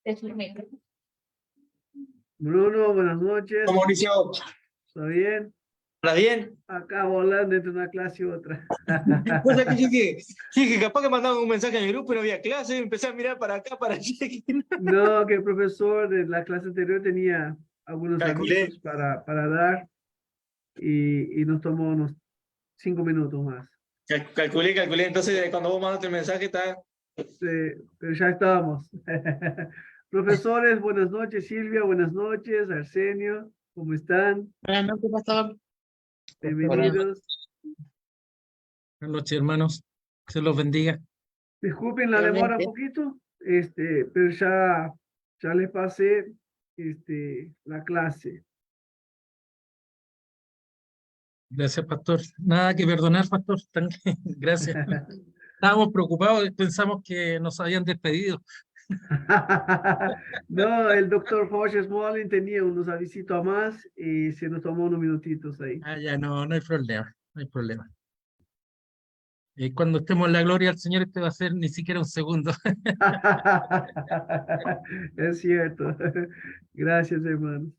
Es lo mismo. Bruno, buenas noches. Mauricio, ¿Está bien? ¿para bien? Acá volando entre una clase y otra. Cosa que dije, capaz que mandaban un mensaje en el grupo y no había clase, empecé a mirar para acá, para allá. No, que el profesor de la clase anterior tenía algunos Calculé. avisos para dar y nos tomó unos 5 minutos más. Calculé, entonces cuando vos mandaste el mensaje está... Pero ya estábamos. Profesores, buenas noches. Silvia, buenas noches. Arsenio, ¿cómo están? Buenas noches, pastor. Bienvenidos. Buenas noches, hermanos. Que Dios los bendiga. Disculpen la demora un poquito, pero ya les pasé la clase. Gracias, pastor. Nada que perdonar, pastor. Gracias. Estábamos preocupados, pensamos que nos habían despedido. No, el doctor Jorge Smolin tenía unos avisitos más y se nos tomó unos minutitos ahí. Ah, ya, no hay problema, no hay problema. Cuando estemos en la gloria del Señor, este va a ser ni siquiera un segundo. Es cierto. Gracias, hermanos.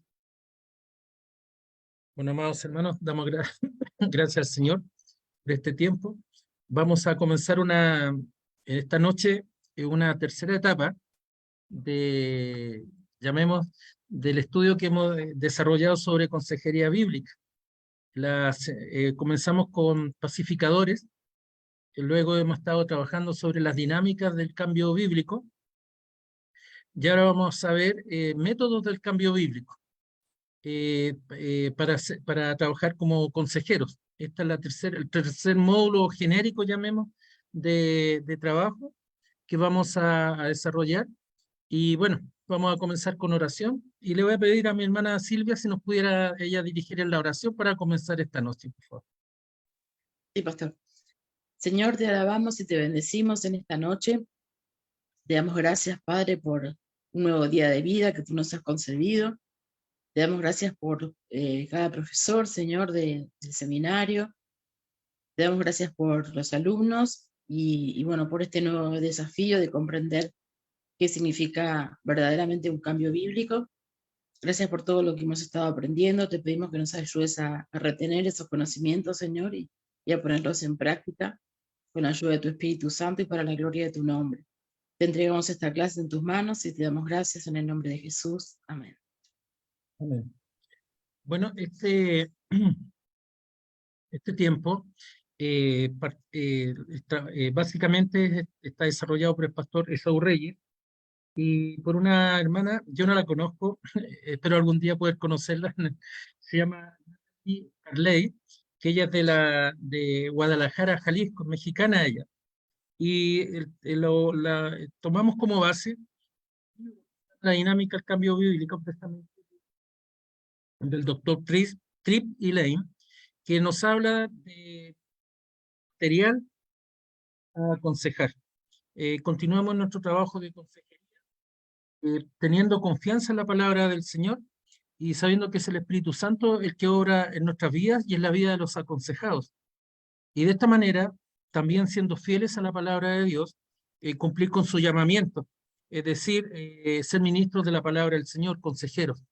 Bueno, amados hermanos, damos gracias al Señor por este tiempo. Vamos a comenzar esta noche una tercera etapa llamemos, del estudio que hemos desarrollado sobre consejería bíblica. Comenzamos con pacificadores, luego hemos estado trabajando sobre las dinámicas del cambio bíblico, y ahora vamos a ver métodos del cambio bíblico para trabajar como consejeros. Este es el tercer módulo genérico, llamemos, de trabajo que vamos a desarrollar. Y bueno, vamos a comenzar con oración y le voy a pedir a mi hermana Silvia si nos pudiera ella dirigir en la oración para comenzar esta noche, por favor. Sí, pastor. Señor, te alabamos y te bendecimos en esta noche. Te damos gracias, Padre, por un nuevo día de vida que tú nos has concedido. Te damos gracias por cada profesor, Señor, del seminario. Te damos gracias por los alumnos y bueno, por este nuevo desafío de comprender qué significa verdaderamente un cambio bíblico. Gracias por todo lo que hemos estado aprendiendo. Te pedimos que nos ayudes a retener esos conocimientos, Señor, y a ponerlos en práctica con la ayuda de tu Espíritu Santo y para la gloria de tu nombre. Te entregamos esta clase en tus manos y te damos gracias en el nombre de Jesús. Amén. Amén. Bueno, este tiempo básicamente está desarrollado por el pastor Esaú Reyes y por una hermana, yo no la conozco, espero algún día poder conocerla, se llama Nancy Carley, que ella es de Guadalajara, Jalisco, mexicana ella. Y tomamos como base la dinámica del cambio bíblico precisamente del doctor Tripp y Lane, que nos habla de material a aconsejar. Continuamos nuestro trabajo de consejería, teniendo confianza en la palabra del Señor y sabiendo que es el Espíritu Santo el que obra en nuestras vidas y en la vida de los aconsejados. Y de esta manera, también siendo fieles a la palabra de Dios, cumplir con su llamamiento, es decir, ser ministros de la palabra del Señor, consejeros.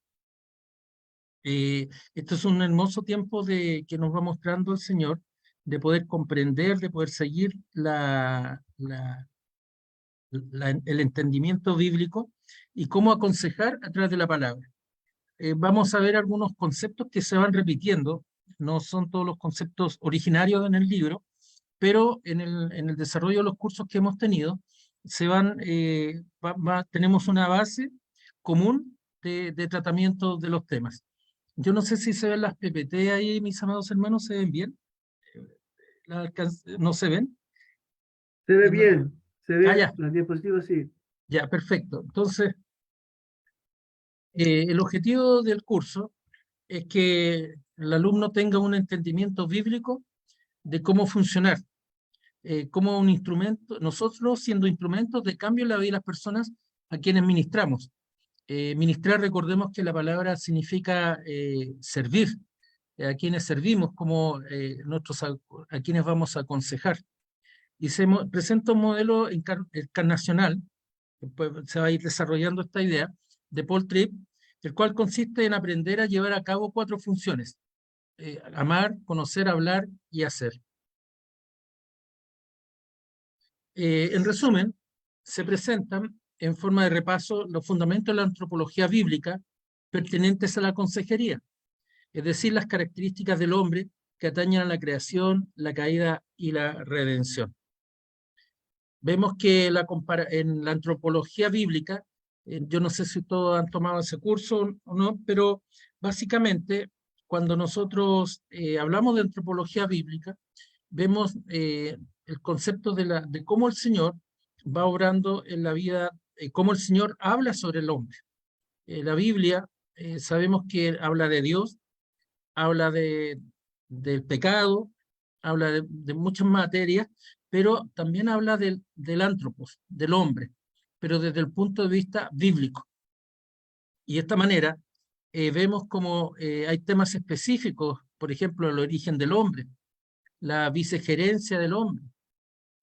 Esto es un hermoso tiempo que nos va mostrando el Señor, de poder comprender, de poder seguir el entendimiento bíblico y cómo aconsejar a través de la palabra. Vamos a ver algunos conceptos que se van repitiendo, no son todos los conceptos originarios en el libro, pero en el desarrollo de los cursos que hemos tenido, tenemos una base común de tratamiento de los temas. Yo no sé si se ven las PPT ahí, mis amados hermanos, ¿se ven bien? ¿No se ven? Se ve bien, se ve ya. las diapositivas, sí. Ya, perfecto. Entonces, el objetivo del curso es que el alumno tenga un entendimiento bíblico de cómo funcionar, como un instrumento, nosotros siendo instrumentos de cambio en la vida de las personas a quienes ministramos. Ministrar, recordemos que la palabra significa servir, a quienes servimos, como a quienes vamos a aconsejar. Y presenta un modelo encarnacional Después se va a ir desarrollando esta idea de Paul Tripp, el cual consiste en aprender a llevar a cabo 4 funciones: amar, conocer, hablar y hacer. En resumen, se presentan en forma de repaso los fundamentos de la antropología bíblica pertinentes a la consejería, es decir, las características del hombre que atañen a la creación, la caída y la redención. Vemos que en la antropología bíblica, yo no sé si todos han tomado ese curso o no, pero básicamente cuando nosotros hablamos de antropología bíblica, vemos el concepto de cómo el Señor va obrando en la vida, cómo el Señor habla sobre el hombre. La Biblia, sabemos que habla de Dios, habla del pecado, habla de muchas materias, pero también habla del antropos, del hombre, pero desde el punto de vista bíblico. Y de esta manera vemos como hay temas específicos, por ejemplo, el origen del hombre, la vicegerencia del hombre,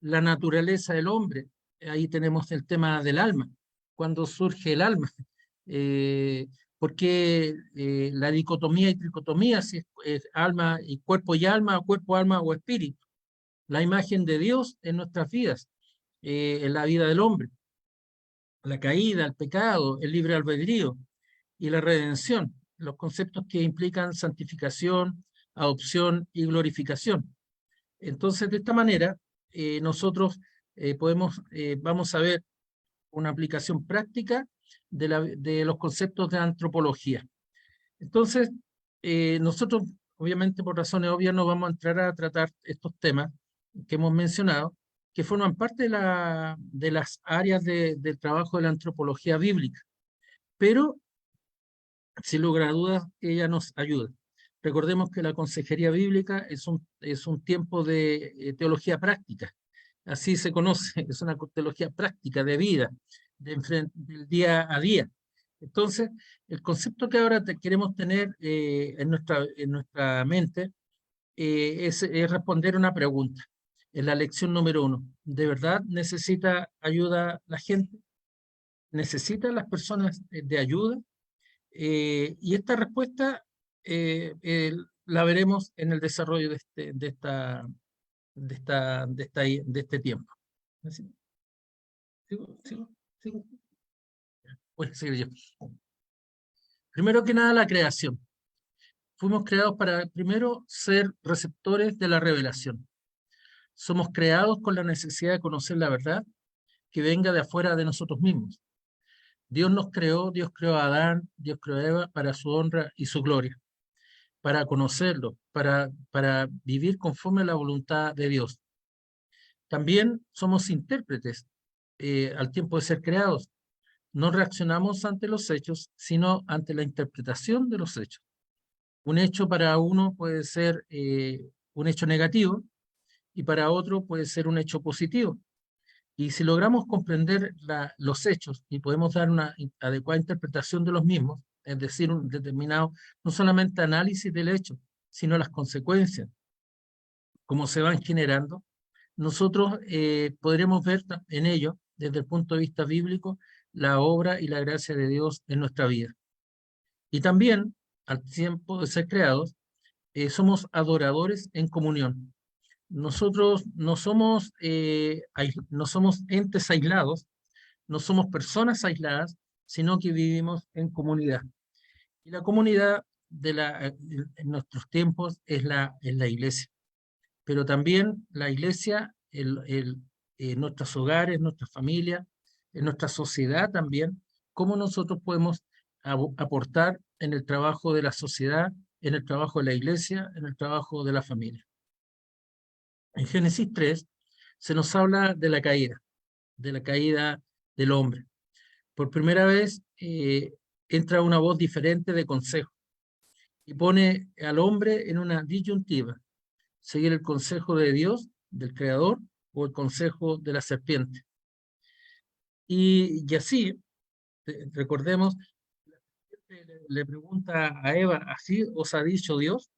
la naturaleza del hombre. Ahí tenemos el tema del alma, cuando surge el alma. Porque la dicotomía y tricotomía, si es alma y cuerpo alma, o espíritu. La imagen de Dios en nuestras vidas, en la vida del hombre. La caída, el pecado, el libre albedrío y la redención, los conceptos que implican santificación, adopción y glorificación. Entonces, de esta manera, nosotros vamos a ver una aplicación práctica de los conceptos de antropología. Entonces, nosotros, obviamente, por razones obvias, no vamos a entrar a tratar estos temas que hemos mencionado, que forman parte de las áreas del trabajo de la antropología bíblica. Pero, sin lugar a dudas, ella nos ayuda. Recordemos que la consejería bíblica es un tiempo de teología práctica. Así se conoce, es una teología práctica de vida, del día a día. Entonces, el concepto que ahora queremos tener en nuestra mente es responder una pregunta. En la lección número 1, ¿de verdad necesita ayuda la gente? ¿Necesitan las personas de ayuda? Y esta respuesta la veremos en el desarrollo de este tiempo. ¿Sí? ¿Sigo? Voy a seguir yo. Primero que nada, la creación. Fuimos creados para, primero, ser receptores de la revelación. Somos creados con la necesidad de conocer la verdad que venga de afuera de nosotros mismos. Dios creó a Adán, Dios creó a Eva para su honra y su gloria, para conocerlo, para vivir conforme a la voluntad de Dios. También somos intérpretes al tiempo de ser creados. No reaccionamos ante los hechos, sino ante la interpretación de los hechos. Un hecho para uno puede ser un hecho negativo y para otro puede ser un hecho positivo. Y si logramos comprender los hechos y podemos dar una adecuada interpretación de los mismos, es decir, un determinado, no solamente análisis del hecho, sino las consecuencias, cómo se van generando, nosotros podremos ver en ello, desde el punto de vista bíblico, la obra y la gracia de Dios en nuestra vida. Y también, al tiempo de ser creados, somos adoradores en comunión. Nosotros no somos entes aislados, no somos personas aisladas, sino que vivimos en comunidad. Y la comunidad en nuestros tiempos es la iglesia. Pero también la iglesia, nuestros hogares, nuestras familias, en nuestra sociedad también, cómo nosotros podemos aportar en el trabajo de la sociedad, en el trabajo de la iglesia, en el trabajo de la familia. En Génesis 3 se nos habla de la caída del hombre. Por primera vez entra una voz diferente de consejo y pone al hombre en una disyuntiva: seguir el consejo de Dios, del Creador, o el consejo de la serpiente. Y así, recordemos, le pregunta a Eva: ¿así os ha dicho Dios?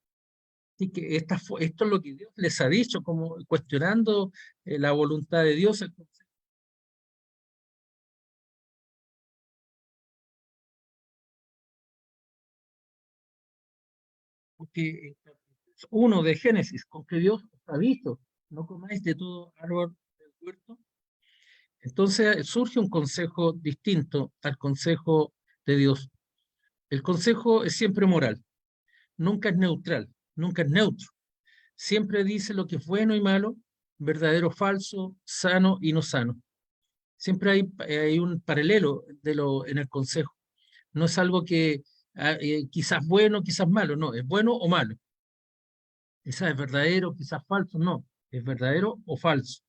Y que esto es lo que Dios les ha dicho, como cuestionando la voluntad de Dios. porque 1 de Génesis, con que Dios ha dicho, no comáis de todo árbol del huerto. Entonces surge un consejo distinto al consejo de Dios. El consejo es siempre moral, nunca es neutral, nunca es neutro. Siempre dice lo que es bueno y malo, verdadero o falso, sano y no sano. Siempre hay un paralelo en el consejo. No es algo que quizás bueno, quizás malo, no, es bueno o malo. Quizás es verdadero, quizás falso, no, es verdadero o falso.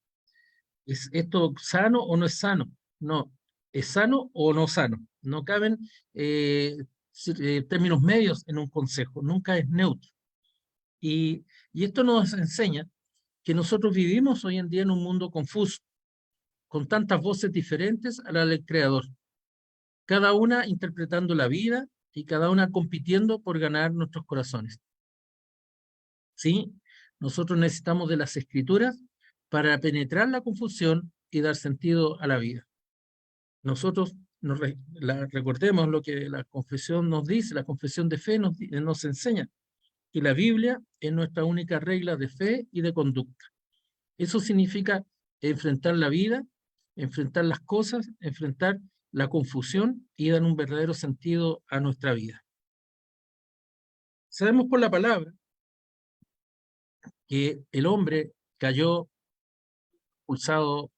¿Es esto sano o no es sano? No, es sano o no sano. No caben términos medios en un consejo, nunca es neutro. Y esto nos enseña que nosotros vivimos hoy en día en un mundo confuso, con tantas voces diferentes a la del Creador, cada una interpretando la vida y cada una compitiendo por ganar nuestros corazones. ¿Sí? Nosotros necesitamos de las Escrituras para penetrar la confusión y dar sentido a la vida. Nosotros recordemos lo que la confesión nos dice, la confesión de fe nos enseña, que la Biblia es nuestra única regla de fe y de conducta. Eso significa enfrentar la vida, enfrentar las cosas, enfrentar la confusión y dar un verdadero sentido a nuestra vida. Sabemos por la palabra que el hombre cayó expulsado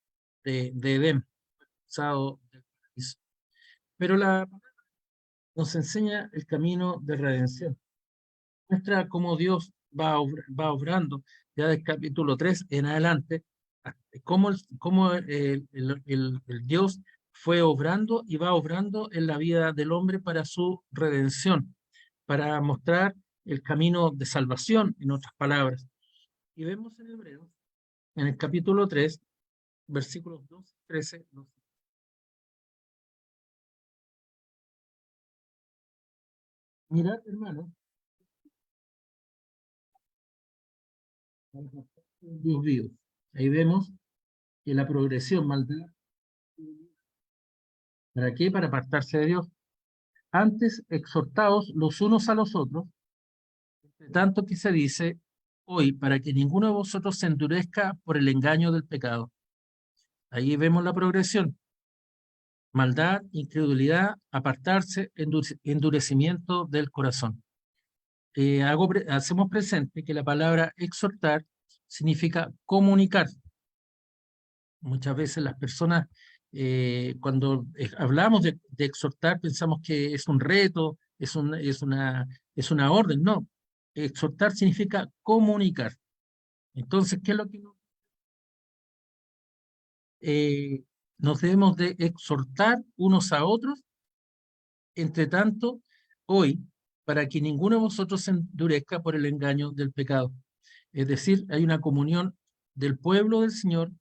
de Edén, expulsado del paraíso. Pero la palabra nos enseña el camino de redención. Muestra cómo Dios va obrando, ya del capítulo 3 en adelante, cómo el Dios fue obrando y va obrando en la vida del hombre para su redención, para mostrar el camino de salvación, en otras palabras. Y vemos en Hebreos, en el capítulo 3, versículos 12, 13, 12. Mirad, hermano, Dios vivo. Ahí vemos que la progresión, maldad, ¿para qué? Para apartarse de Dios. Antes, exhortaos los unos a los otros, entre tanto que se dice hoy, para que ninguno de vosotros se endurezca por el engaño del pecado. Ahí vemos la progresión. Maldad, incredulidad, apartarse, endurecimiento del corazón. Hacemos presente que la palabra exhortar significa comunicar. Muchas veces las personas, cuando hablamos de exhortar, pensamos que es un reto, es una orden. No, exhortar significa comunicar. Entonces, ¿qué es lo que nos debemos de exhortar unos a otros? Entre tanto, hoy, para que ninguno de vosotros se endurezca por el engaño del pecado. Es decir, hay una comunión del pueblo del Señor,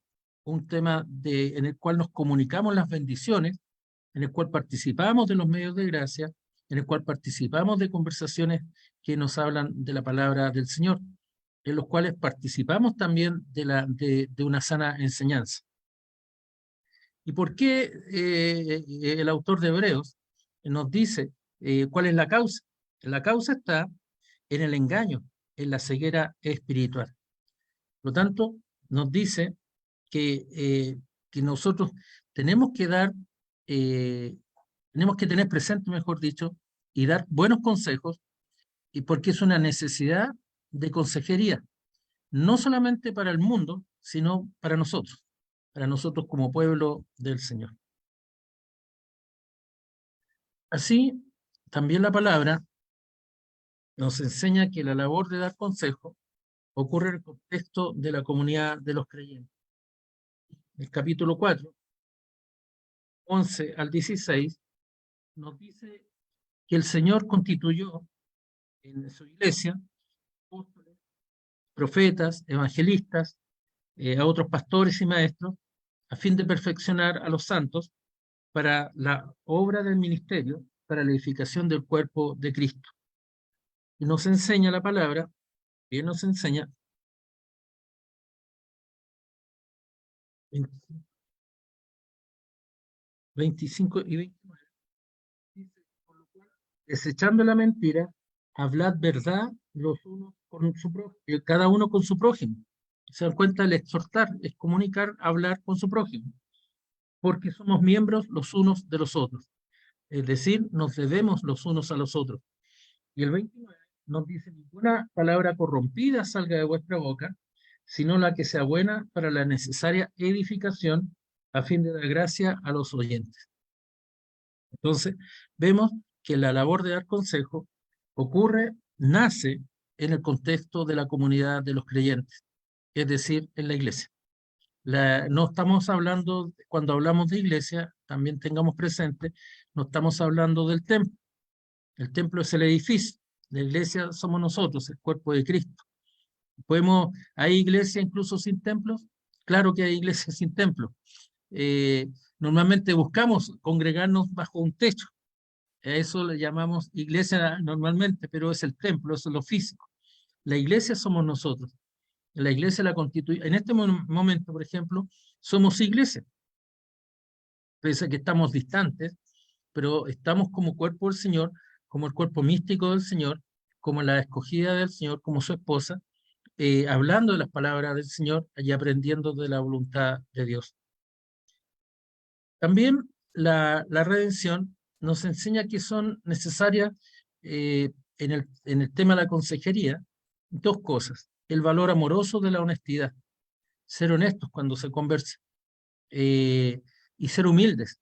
un tema en el cual nos comunicamos las bendiciones, en el cual participamos de los medios de gracia, en el cual participamos de conversaciones que nos hablan de la palabra del Señor, en los cuales participamos también de una sana enseñanza. ¿Y por qué el autor de Hebreos nos dice cuál es la causa? La causa está en el engaño, en la ceguera espiritual. Por lo tanto, nos dice que nosotros tenemos que tenemos que tener presente, mejor dicho, y dar buenos consejos, y porque es una necesidad de consejería, no solamente para el mundo, sino para nosotros como pueblo del Señor. Así, también la palabra nos enseña que la labor de dar consejo ocurre en el contexto de la comunidad de los creyentes. El capítulo 4, 11 al 16, nos dice que el Señor constituyó en su iglesia apóstoles, profetas, evangelistas, a otros pastores y maestros, a fin de perfeccionar a los santos para la obra del ministerio, para la edificación del cuerpo de Cristo. Y nos enseña la palabra, bien nos enseña 25 y 29. Dice, por lo cual, desechando la mentira, hablad verdad los unos con su prójimo, cada uno con su prójimo. Se dan cuenta, el exhortar es comunicar, hablar con su prójimo, porque somos miembros los unos de los otros. Es decir, nos debemos los unos a los otros. Y el 29 nos dice: ninguna palabra corrompida salga de vuestra boca, sino la que sea buena para la necesaria edificación, a fin de dar gracia a los oyentes. Entonces, vemos que la labor de dar consejo nace en el contexto de la comunidad de los creyentes, es decir, en la iglesia. No estamos hablando, cuando hablamos de iglesia, también tengamos presente, no estamos hablando del templo. El templo es el edificio, la iglesia somos nosotros, el cuerpo de Cristo. ¿Hay iglesia incluso sin templos? Claro que hay iglesias sin templos. Normalmente buscamos congregarnos bajo un techo. A eso le llamamos iglesia normalmente, pero es el templo, eso es lo físico. La iglesia somos nosotros. La iglesia la constituye. En este momento, por ejemplo, somos iglesia. Pese a que estamos distantes, pero estamos como cuerpo del Señor, como el cuerpo místico del Señor, como la escogida del Señor, como su esposa, hablando de las palabras del Señor y aprendiendo de la voluntad de Dios. También la redención nos enseña que son necesarias en el tema de la consejería dos cosas: el valor amoroso de la honestidad, ser honestos cuando se conversa, y ser humildes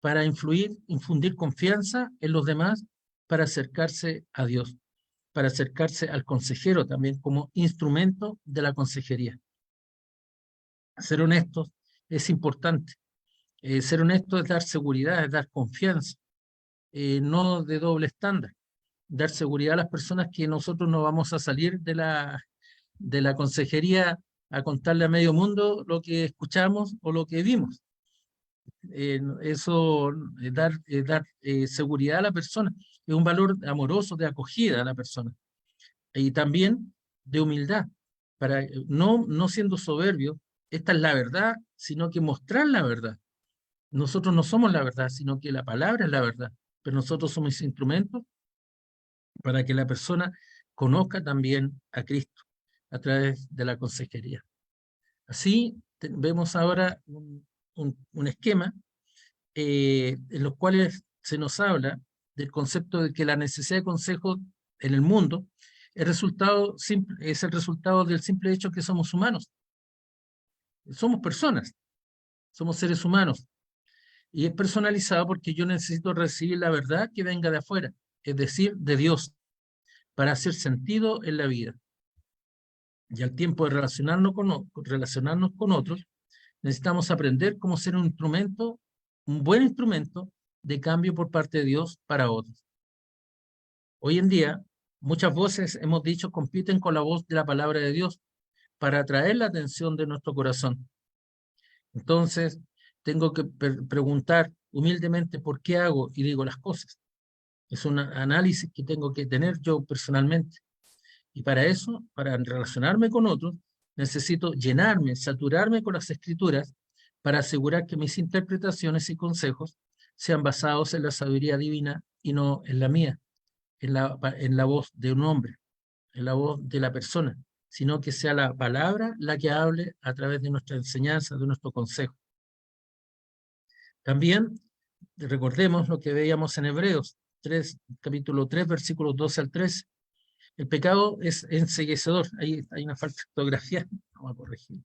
para infundir confianza en los demás, para acercarse a Dios, para acercarse al consejero también como instrumento de la consejería. Ser honestos es importante. Ser honesto es dar seguridad, es dar confianza, no de doble estándar. Dar seguridad a las personas que nosotros no vamos a salir de la consejería a contarle a medio mundo lo que escuchamos o lo que vimos. Eso es dar seguridad a la persona, es un valor amoroso de acogida a la persona y también de humildad, para no siendo soberbio, esta es la verdad, sino que mostrar la verdad. Nosotros no somos la verdad, sino que la palabra es la verdad, pero nosotros somos instrumentos para que la persona conozca también a Cristo a través de la consejería. Así vemos ahora un esquema en los cuales se nos habla del concepto de que la necesidad de consejo en el mundo es el resultado del simple hecho que somos humanos. Somos personas, somos seres humanos. Y es personalizado porque yo necesito recibir la verdad que venga de afuera, es decir, de Dios, para hacer sentido en la vida. Y al tiempo de relacionarnos con otros, necesitamos aprender cómo ser un buen instrumento de cambio por parte de Dios para otros. Hoy en día, muchas voces, hemos dicho, compiten con la voz de la palabra de Dios para atraer la atención de nuestro corazón. Entonces, tengo que preguntar humildemente por qué hago y digo las cosas. Es un análisis que tengo que tener yo personalmente. Y para eso, para relacionarme con otros, necesito llenarme, saturarme con las Escrituras para asegurar que mis interpretaciones y consejos sean basados en la sabiduría divina y no en la mía, en la voz de un hombre, en la voz de la persona, sino que sea la palabra la que hable a través de nuestra enseñanza, de nuestro consejo. También recordemos lo que veíamos en Hebreos 3, capítulo 3, versículos 12 al 13. El pecado es enceguecedor. Ahí hay una falta de ortografía, vamos a corregir.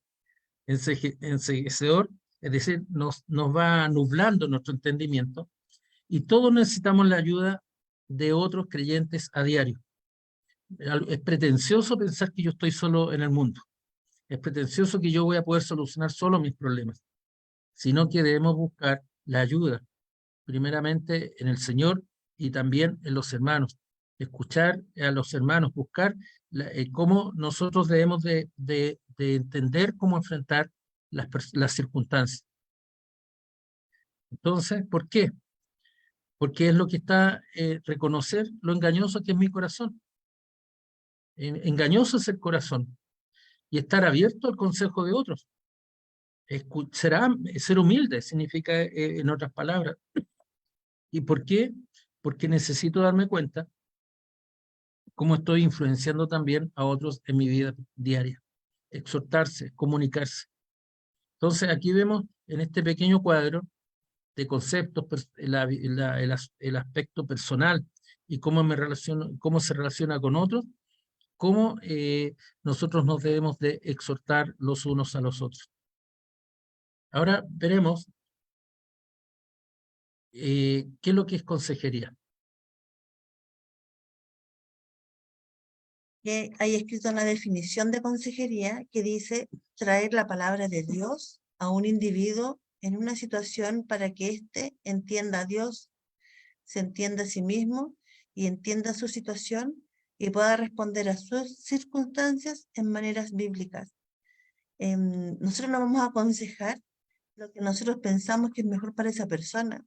Enceguecedor, es decir, nos va nublando nuestro entendimiento, y todos necesitamos la ayuda de otros creyentes a diario. Es pretencioso pensar que yo estoy solo en el mundo. Es pretencioso que yo voy a poder solucionar solo mis problemas, sino que debemos buscar la ayuda, primeramente en el Señor y también en los hermanos. Escuchar a los hermanos, buscar cómo nosotros debemos de entender cómo enfrentar las circunstancias. Entonces, ¿por qué? Porque es lo que está, reconocer lo engañoso que es mi corazón. Engañoso es el corazón, y estar abierto al consejo de otros. Ser humilde significa, en otras palabras. ¿Y por qué? Porque necesito darme cuenta cómo estoy influenciando también a otros en mi vida diaria. Exhortarse, comunicarse. Entonces aquí vemos en este pequeño cuadro de conceptos, el aspecto personal y cómo me relaciono, cómo se relaciona con otros, cómo nosotros nos debemos de exhortar los unos a los otros. Ahora veremos qué es lo que es consejería. Que hay escrito una definición de consejería que dice traer la palabra de Dios a un individuo en una situación para que éste entienda a Dios, se entienda a sí mismo y entienda su situación y pueda responder a sus circunstancias en maneras bíblicas. Nosotros no vamos a aconsejar lo que nosotros pensamos que es mejor para esa persona.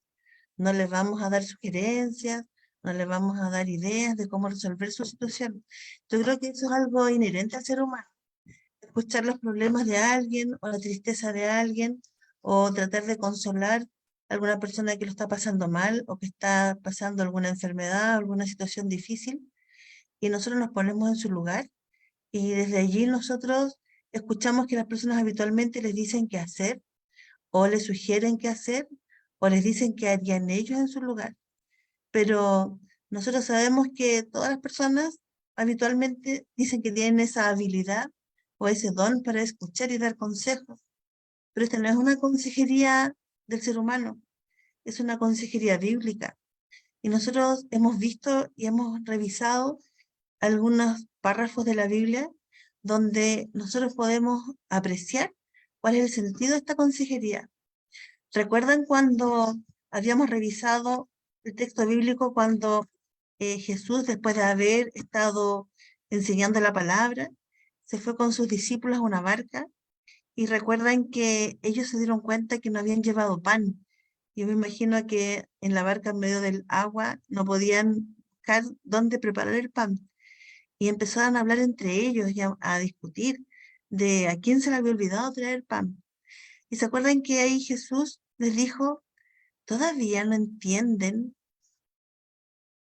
No les vamos a dar sugerencias, no les vamos a dar ideas de cómo resolver su situación. Yo creo que eso es algo inherente al ser humano. Escuchar los problemas de alguien o la tristeza de alguien o tratar de consolar a alguna persona que lo está pasando mal o que está pasando alguna enfermedad o alguna situación difícil y nosotros nos ponemos en su lugar y desde allí nosotros escuchamos que las personas habitualmente les dicen qué hacer o les sugieren qué hacer o les dicen qué harían ellos en su lugar. Pero nosotros sabemos que todas las personas habitualmente dicen que tienen esa habilidad o ese don para escuchar y dar consejos. Pero esta no es una consejería del ser humano, es una consejería bíblica. Y nosotros hemos visto y hemos revisado algunos párrafos de la Biblia donde nosotros podemos apreciar cuál es el sentido de esta consejería. ¿Recuerdan cuando habíamos revisado el texto bíblico cuando Jesús, después de haber estado enseñando la palabra, se fue con sus discípulos a una barca? Y recuerdan que ellos se dieron cuenta que no habían llevado pan. Yo me imagino que en la barca en medio del agua no podían buscar dónde preparar el pan. Y empezaron a hablar entre ellos y a discutir de a quién se le había olvidado traer pan. Y se acuerdan que ahí Jesús les dijo, ¿todavía no entienden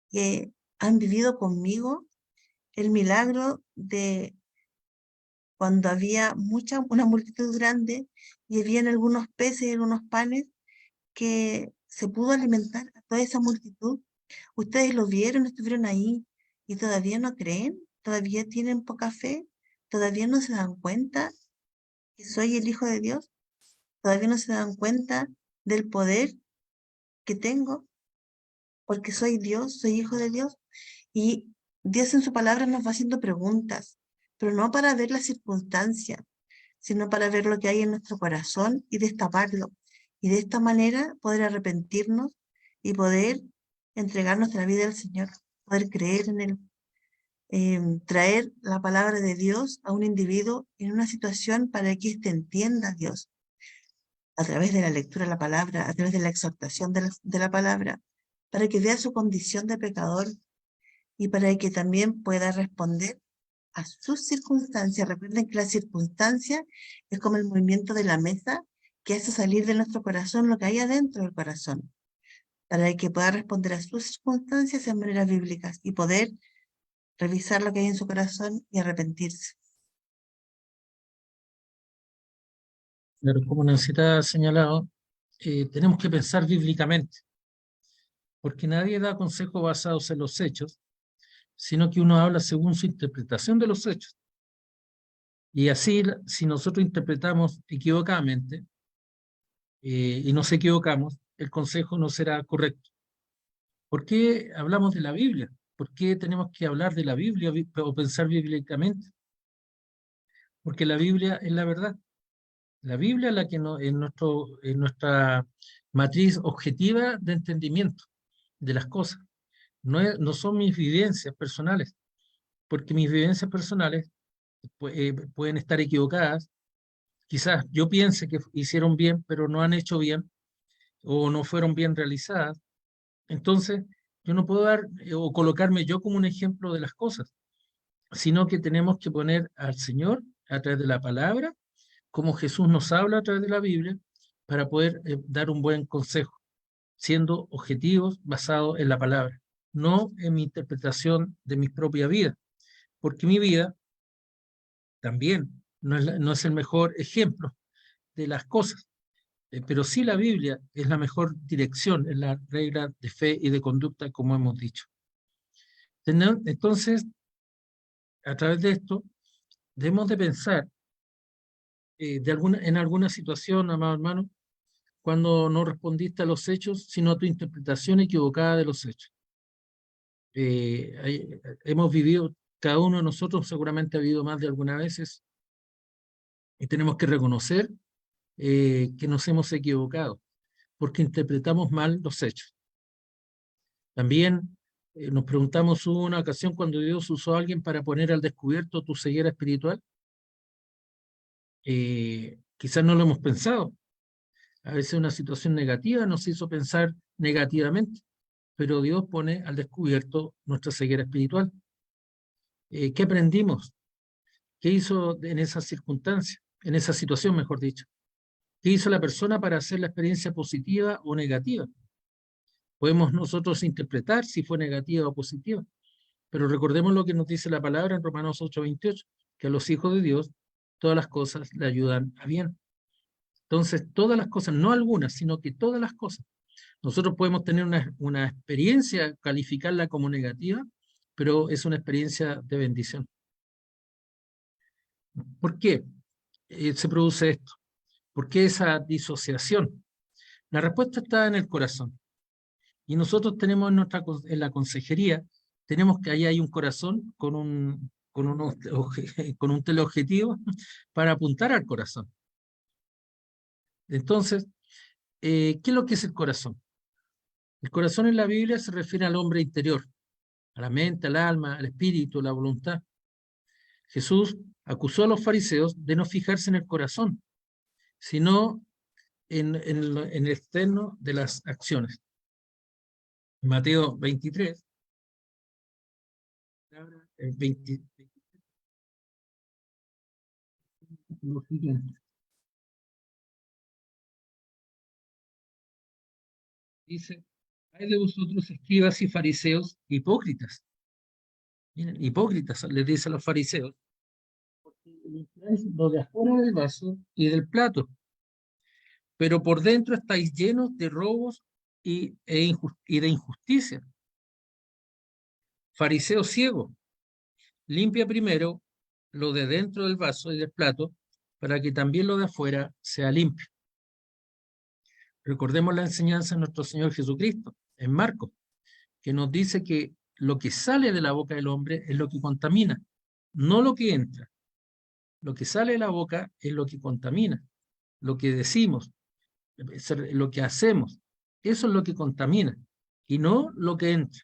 que han vivido conmigo el milagro de cuando había una multitud grande y habían algunos peces y algunos panes que se pudo alimentar a toda esa multitud? Ustedes lo vieron, estuvieron ahí y todavía no creen, todavía tienen poca fe, todavía no se dan cuenta que soy el Hijo de Dios, todavía no se dan cuenta del poder que tengo, porque soy Dios, soy hijo de Dios. Y Dios en su palabra nos va haciendo preguntas, pero no para ver la circunstancia, sino para ver lo que hay en nuestro corazón y destaparlo. Y de esta manera poder arrepentirnos y poder entregar nuestra vida al Señor, poder creer en Él, traer la palabra de Dios a un individuo en una situación para que éste entienda a Dios, a través de la lectura de la palabra, a través de la exhortación de la palabra, para que vea su condición de pecador y para que también pueda responder a sus circunstancias. Recuerden que la circunstancia es como el movimiento de la mesa que hace salir de nuestro corazón lo que hay adentro del corazón, para que pueda responder a sus circunstancias en maneras bíblicas y poder revisar lo que hay en su corazón y arrepentirse. Pero como Nancita ha señalado, tenemos que pensar bíblicamente, porque nadie da consejos basados en los hechos, sino que uno habla según su interpretación de los hechos. Y así, si nosotros interpretamos equivocadamente y nos equivocamos, el consejo no será correcto. ¿Por qué hablamos de la Biblia? ¿Por qué tenemos que hablar de la Biblia o pensar bíblicamente? Porque la Biblia es la verdad. La Biblia es la que es nuestra matriz objetiva de entendimiento de las cosas. No son mis vivencias personales, porque mis vivencias personales pueden estar equivocadas. Quizás yo piense que hicieron bien, pero no han hecho bien o no fueron bien realizadas. Entonces, yo no puedo dar o colocarme yo como un ejemplo de las cosas, sino que tenemos que poner al Señor a través de la palabra, como Jesús nos habla a través de la Biblia, para poder dar un buen consejo, siendo objetivos basados en la palabra, no en mi interpretación de mi propia vida, porque mi vida también no es el mejor ejemplo de las cosas, pero sí la Biblia es la mejor dirección, es la regla de fe y de conducta, como hemos dicho. Entonces, a través de esto, debemos de pensar en alguna situación, amado hermano, cuando no respondiste a los hechos, sino a tu interpretación equivocada de los hechos. Hemos vivido, cada uno de nosotros seguramente ha vivido más de algunas veces, y tenemos que reconocer que nos hemos equivocado, porque interpretamos mal los hechos. También nos preguntamos, ¿hubo una ocasión cuando Dios usó a alguien para poner al descubierto tu ceguera espiritual? Quizás no lo hemos pensado. A veces una situación negativa nos hizo pensar negativamente, pero Dios pone al descubierto nuestra ceguera espiritual. ¿Qué aprendimos? ¿Qué hizo en esa circunstancia, en esa situación, mejor dicho? ¿Qué hizo la persona para hacer la experiencia positiva o negativa? Podemos nosotros interpretar si fue negativa o positiva, pero recordemos lo que nos dice la palabra en Romanos 8:28, que a los hijos de Dios todas las cosas le ayudan a bien. Entonces, todas las cosas, no algunas, sino que todas las cosas. Nosotros podemos tener una experiencia, calificarla como negativa, pero es una experiencia de bendición. ¿Por qué se produce esto? ¿Por qué esa disociación? La respuesta está en el corazón. Y nosotros tenemos en la consejería, tenemos que ahí hay un corazón con un teleobjetivo para apuntar al corazón. Entonces, ¿qué es lo que es el corazón? El corazón en la Biblia se refiere al hombre interior, a la mente, al alma, al espíritu, a la voluntad. Jesús acusó a los fariseos de no fijarse en el corazón, sino en el externo de las acciones. Mateo 23, el 20, lo siguiente. Dice, hay de vosotros escribas y fariseos hipócritas. Miren, hipócritas, les dice a los fariseos, porque limpiáis lo de afuera del vaso y del plato, pero por dentro estáis llenos de robos y de injusticia. Fariseo ciego, limpia primero lo de dentro del vaso y del plato, para que también lo de afuera sea limpio. Recordemos la enseñanza de nuestro Señor Jesucristo, en Marcos, que nos dice que lo que sale de la boca del hombre es lo que contamina, no lo que entra. Lo que sale de la boca es lo que contamina, lo que decimos, lo que hacemos, eso es lo que contamina, y no lo que entra.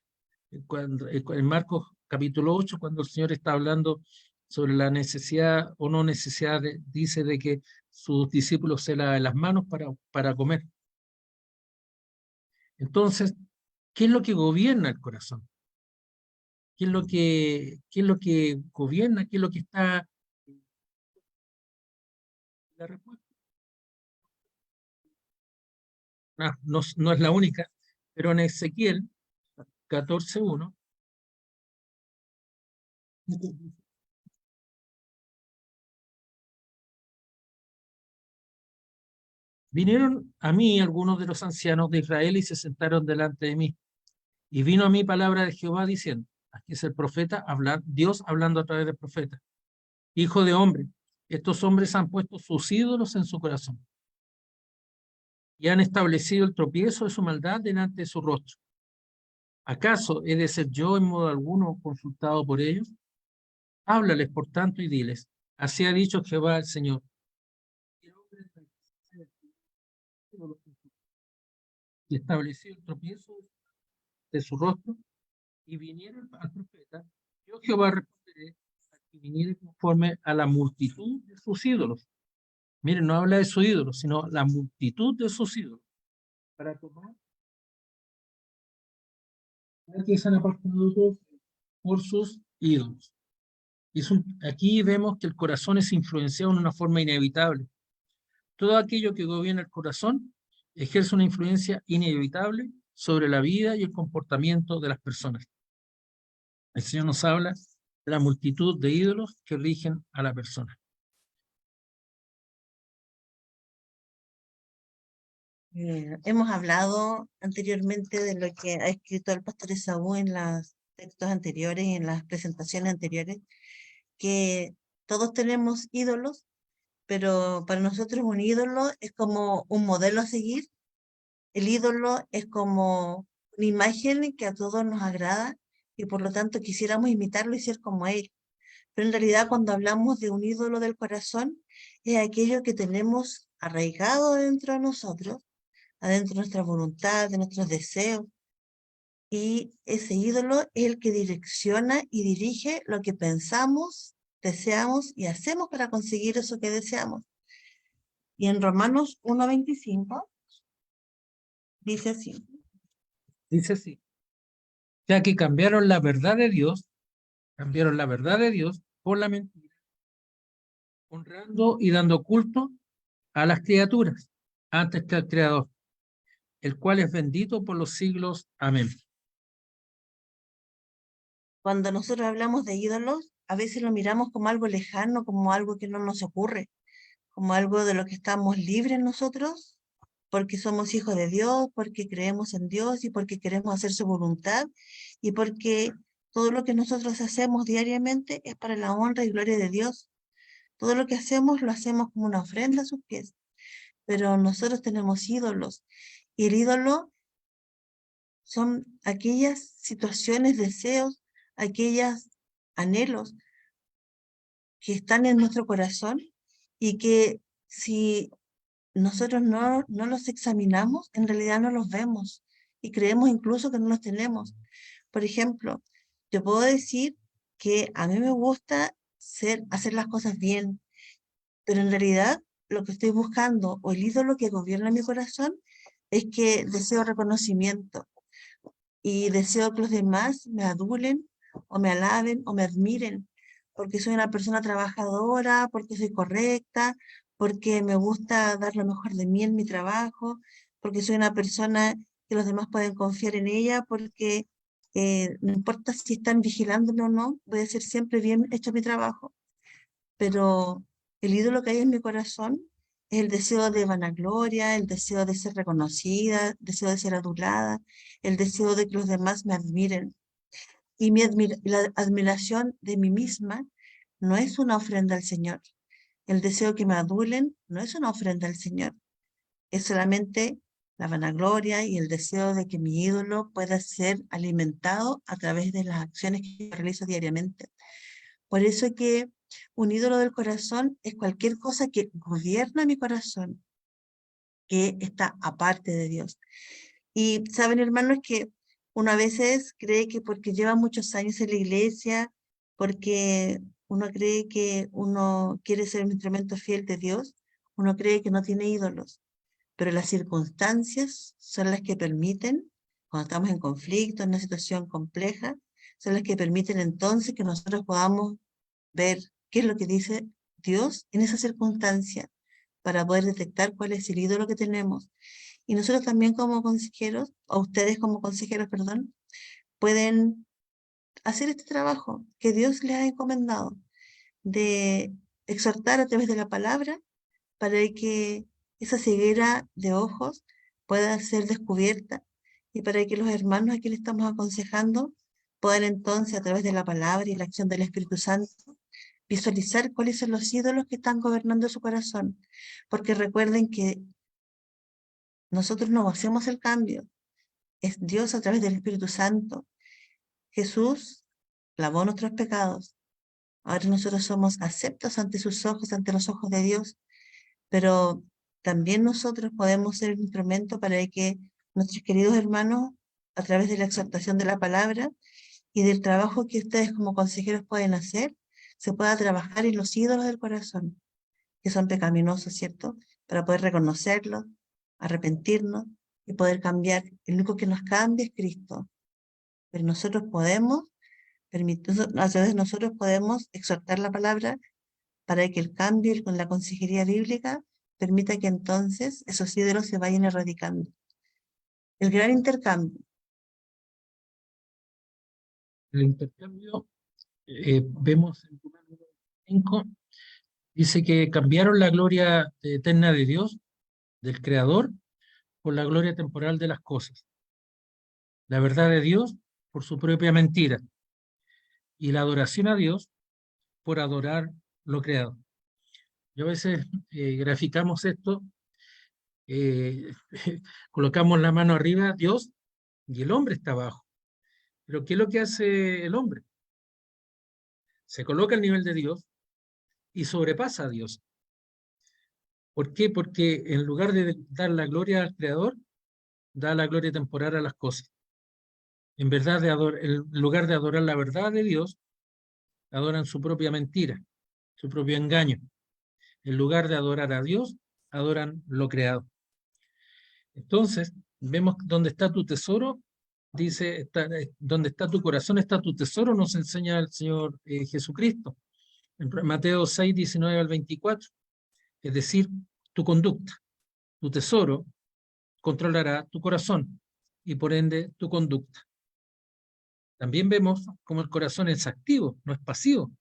En Marcos capítulo 8, cuando el Señor está hablando sobre la necesidad o no necesidad, dice de que sus discípulos se laven las manos para comer. Entonces, ¿qué es lo que gobierna el corazón? ¿Qué es lo que gobierna? ¿Qué es lo que está? La respuesta no es la única, pero en Ezequiel 14:1 vinieron a mí algunos de los ancianos de Israel y se sentaron delante de mí. Y vino a mí palabra de Jehová diciendo, aquí es el profeta, Dios hablando a través del profeta. Hijo de hombre, estos hombres han puesto sus ídolos en su corazón y han establecido el tropiezo de su maldad delante de su rostro. ¿Acaso he de ser yo en modo alguno consultado por ellos? Háblales por tanto y diles, así ha dicho Jehová el Señor. Y estableció el tropiezo de su rostro, y vinieron al profeta, yo Jehová responderé a que viniere conforme a la multitud de sus ídolos. Miren, no habla de sus ídolos, sino la multitud de sus ídolos, para tomar que se han apartado por sus ídolos. Aquí vemos que el corazón es influenciado en una forma inevitable. Todo aquello que gobierna el corazón ejerce una influencia inevitable sobre la vida y el comportamiento de las personas. El Señor nos habla de la multitud de ídolos que rigen a la persona. Hemos hablado anteriormente de lo que ha escrito el pastor Esaú en los textos anteriores y en las presentaciones anteriores, que todos tenemos ídolos, pero para nosotros un ídolo es como un modelo a seguir. El ídolo es como una imagen que a todos nos agrada y por lo tanto quisiéramos imitarlo y ser como él. Pero en realidad cuando hablamos de un ídolo del corazón, es aquello que tenemos arraigado dentro de nosotros, adentro de nuestra voluntad, de nuestros deseos. Y ese ídolo es el que direcciona y dirige lo que pensamos, deseamos y hacemos para conseguir eso que deseamos. Y en Romanos 1:25 dice así. Dice así, ya que cambiaron la verdad de Dios por la mentira, honrando y dando culto a las criaturas antes que al Creador, el cual es bendito por los siglos. Amén. Cuando nosotros hablamos de ídolos, a veces lo miramos como algo lejano, como algo que no nos ocurre, como algo de lo que estamos libres nosotros, porque somos hijos de Dios, porque creemos en Dios y porque queremos hacer su voluntad y porque todo lo que nosotros hacemos diariamente es para la honra y gloria de Dios. Todo lo que hacemos lo hacemos como una ofrenda a sus pies, pero nosotros tenemos ídolos y el ídolo son aquellas situaciones, deseos, aquellos anhelos que están en nuestro corazón y que si nosotros no los examinamos, en realidad no los vemos y creemos incluso que no los tenemos. Por ejemplo, yo puedo decir que a mí me gusta hacer las cosas bien, pero en realidad lo que estoy buscando o el ídolo que gobierna mi corazón es que deseo reconocimiento y deseo que los demás me adulen o me alaben o me admiren porque soy una persona trabajadora, porque soy correcta, porque me gusta dar lo mejor de mí en mi trabajo, porque soy una persona que los demás pueden confiar en ella, porque no importa si están vigilándome o no, voy a hacer siempre bien hecho mi trabajo. Pero el ídolo que hay en mi corazón es el deseo de vanagloria, el deseo de ser reconocida, el deseo de ser adulada, el deseo de que los demás me admiren. Y la admiración de mí misma no es una ofrenda al Señor. El deseo que me adulen no es una ofrenda al Señor. Es solamente la vanagloria y el deseo de que mi ídolo pueda ser alimentado a través de las acciones que realizo diariamente. Por eso que un ídolo del corazón es cualquier cosa que gobierna mi corazón, que está aparte de Dios. Y saben, hermanos, que uno a veces cree que porque lleva muchos años en la iglesia, porque uno cree que uno quiere ser un instrumento fiel de Dios, uno cree que no tiene ídolos, pero las circunstancias son las que permiten, cuando estamos en conflicto, en una situación compleja, son las que permiten entonces que nosotros podamos ver qué es lo que dice Dios en esa circunstancia para poder detectar cuál es el ídolo que tenemos. Y nosotros también como consejeros, o ustedes como consejeros, perdón, pueden hacer este trabajo que Dios les ha encomendado, de exhortar a través de la palabra para que esa ceguera de ojos pueda ser descubierta y para que los hermanos a quienes estamos aconsejando puedan entonces a través de la palabra y la acción del Espíritu Santo visualizar cuáles son los ídolos que están gobernando su corazón. Porque recuerden que nosotros no hacemos el cambio, es Dios a través del Espíritu Santo. Jesús lavó nuestros pecados. Ahora nosotros somos aceptos ante sus ojos, ante los ojos de Dios, pero también nosotros podemos ser un instrumento para que nuestros queridos hermanos, a través de la exhortación de la palabra y del trabajo que ustedes como consejeros pueden hacer, se pueda trabajar en los ídolos del corazón, que son pecaminosos, ¿cierto? Para poder reconocerlos, arrepentirnos y poder cambiar. El único que nos cambia es Cristo. Pero nosotros podemos, a través de nosotros podemos exhortar la palabra para que el cambio con la consejería bíblica permita que entonces esos ídolos se vayan erradicando. El gran intercambio. El intercambio vemos en Romanos 5, dice que cambiaron la gloria eterna de Dios, del Creador, por la gloria temporal de las cosas. La verdad de Dios por su propia mentira. Y la adoración a Dios por adorar lo creado. Yo a veces graficamos esto, colocamos la mano arriba, Dios, y el hombre está abajo. Pero ¿qué es lo que hace el hombre? Se coloca al nivel de Dios y sobrepasa a Dios. ¿Por qué? Porque en lugar de dar la gloria al Creador, da la gloria temporal a las cosas. En verdad, en lugar de adorar la verdad de Dios, adoran su propia mentira, su propio engaño. En lugar de adorar a Dios, adoran lo creado. Entonces, vemos dónde está tu tesoro, dice, donde está tu corazón está tu tesoro, nos enseña el Señor Jesucristo. En Mateo 6, 19 al 24. Es decir, tu conducta, tu tesoro controlará tu corazón y por ende tu conducta. También vemos cómo el corazón es activo, no es pasivo.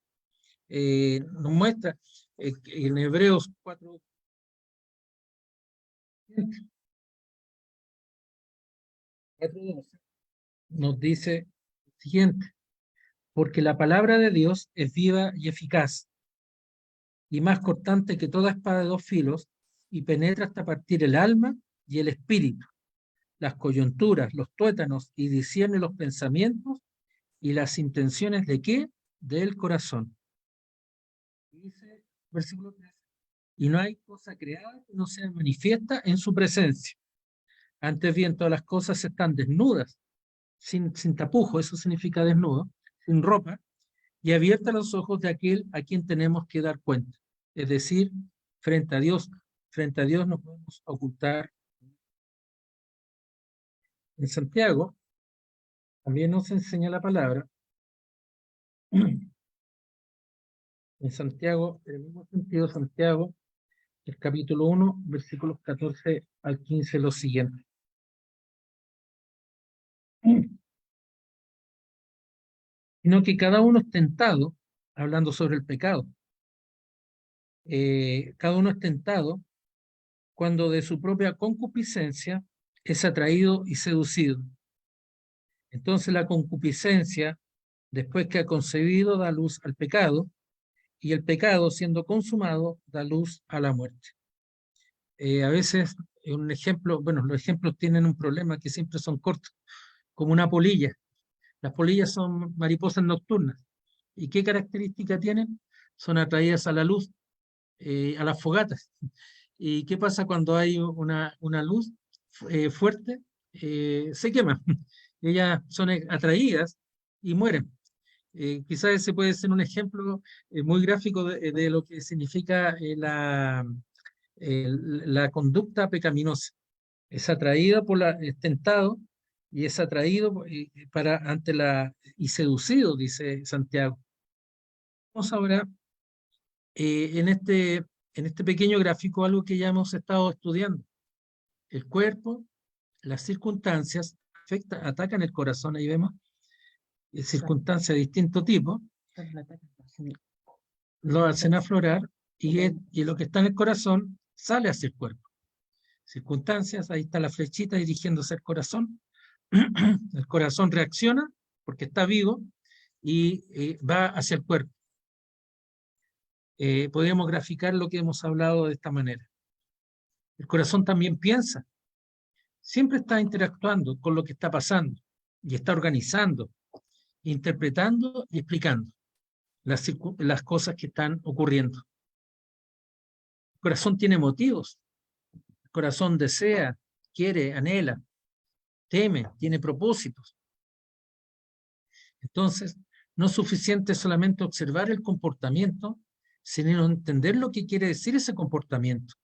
Nos muestra en Hebreos 4, nos dice lo siguiente: porque la palabra de Dios es viva y eficaz, y más cortante que toda espada de dos filos, y penetra hasta partir el alma y el espíritu, las coyunturas, los tuétanos, y discierne los pensamientos y las intenciones ¿de qué? Del corazón. Dice versículo 3: y no hay cosa creada que no sea manifiesta en su presencia. Antes bien, todas las cosas están desnudas, sin tapujo, eso significa desnudo, sin ropa, y abiertas los ojos de aquel a quien tenemos que dar cuenta. Es decir, frente a Dios no podemos ocultar. En Santiago también nos enseña la palabra. En Santiago, en el mismo sentido, Santiago, el capítulo 1, versículos 14 al 15, lo siguiente. Sino que cada uno es tentado, hablando sobre el pecado, cada uno es tentado cuando de su propia concupiscencia es atraído y seducido. Entonces la concupiscencia, después que ha concebido, da luz al pecado, y el pecado, siendo consumado, da luz a la muerte. A veces, un ejemplo, bueno, los ejemplos tienen un problema que siempre son cortos, como una polilla. Las polillas son mariposas nocturnas. ¿Y qué característica tienen? Son atraídas a la luz, a las fogatas. ¿Y qué pasa cuando hay una luz fuerte? Se queman. Ellas son atraídas y mueren. Quizás ese puede ser un ejemplo muy gráfico de lo que significa la conducta pecaminosa. Es atraída es tentado y es atraído y seducido, dice Santiago. Vamos ahora en este pequeño gráfico algo que ya hemos estado estudiando. El cuerpo, las circunstancias atacan el corazón, ahí vemos circunstancias de distinto tipo, lo hacen aflorar y lo que está en el corazón sale hacia el cuerpo. Circunstancias, ahí está la flechita dirigiéndose al corazón. El corazón reacciona porque está vivo y va hacia el cuerpo. Podríamos graficar lo que hemos hablado de esta manera. El corazón también piensa, siempre está interactuando con lo que está pasando y está organizando, interpretando y explicando las cosas que están ocurriendo. El corazón tiene motivos, el corazón desea, quiere, anhela, teme, tiene propósitos. Entonces, no es suficiente solamente observar el comportamiento, sino entender lo que quiere decir ese comportamiento.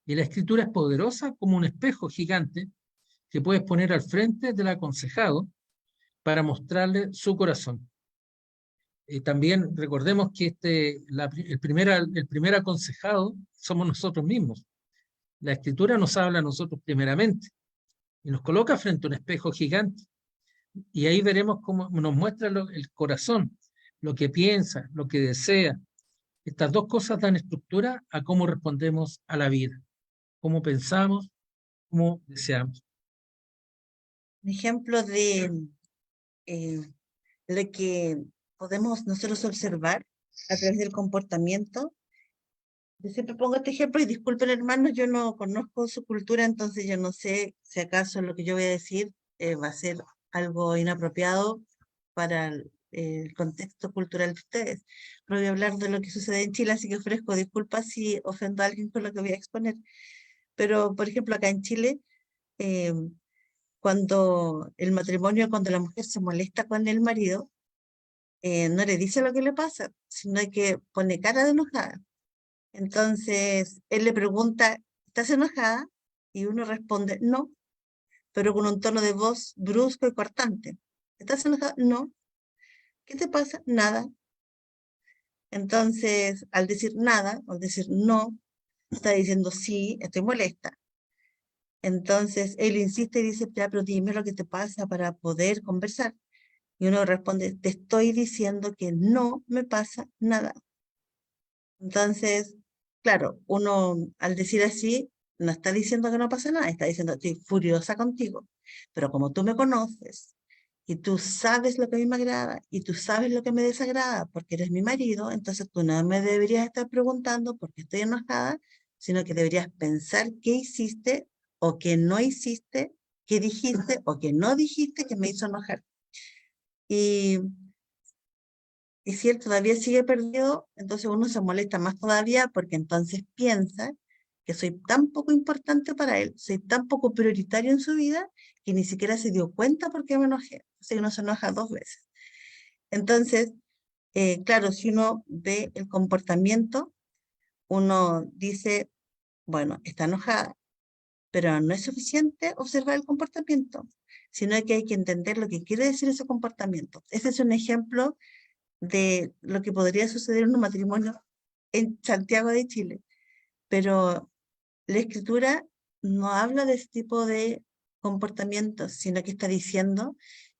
Y la escritura es poderosa como un espejo gigante que puedes poner al frente del aconsejado para mostrarle su corazón. También recordemos que el primer aconsejado somos nosotros mismos. La escritura nos habla a nosotros primeramente y nos coloca frente a un espejo gigante. Y ahí veremos cómo nos muestra el corazón, lo que piensa, lo que desea. Estas dos cosas dan estructura a cómo respondemos a la vida, cómo pensamos, cómo deseamos. Un ejemplo de eh, lo que podemos nosotros observar a través del comportamiento. Yo siempre pongo este ejemplo y disculpen hermanos, yo no conozco su cultura, entonces yo no sé si acaso lo que yo voy a decir va a ser algo inapropiado para el contexto cultural de ustedes. Pero voy a hablar de lo que sucede en Chile, así que ofrezco disculpas si ofendo a alguien con lo que voy a exponer. Pero, por ejemplo, acá en Chile, eh, cuando el matrimonio, cuando la mujer se molesta con el marido, no le dice lo que le pasa, sino que pone cara de enojada. Entonces, él le pregunta, ¿estás enojada? Y uno responde, no, pero con un tono de voz brusco y cortante. ¿Estás enojada? No. ¿Qué te pasa? Nada. Entonces, al decir nada, al decir no, está diciendo sí, estoy molesta. Entonces, él insiste y dice, ya, pero dime lo que te pasa para poder conversar. Y uno responde, te estoy diciendo que no me pasa nada. Entonces, claro, uno al decir así, no está diciendo que no pasa nada, está diciendo, estoy furiosa contigo. Pero como tú me conoces y tú sabes lo que a mí me agrada y tú sabes lo que me desagrada porque eres mi marido, entonces tú no me deberías estar preguntando por qué estoy enojada, sino que deberías pensar qué hiciste o qué no hiciste, qué dijiste o qué no dijiste que me hizo enojar. Y si él todavía sigue perdido, entonces uno se molesta más todavía porque entonces piensa que soy tan poco importante para él, soy tan poco prioritario en su vida que ni siquiera se dio cuenta porque me enojé. O sea, uno se enoja 2 veces. Entonces, claro, si uno ve el comportamiento, uno dice, bueno, está enojada, pero no es suficiente observar el comportamiento, sino que hay que entender lo que quiere decir ese comportamiento. Ese es un ejemplo de lo que podría suceder en un matrimonio en Santiago de Chile. Pero la escritura no habla de ese tipo de comportamientos, sino que está diciendo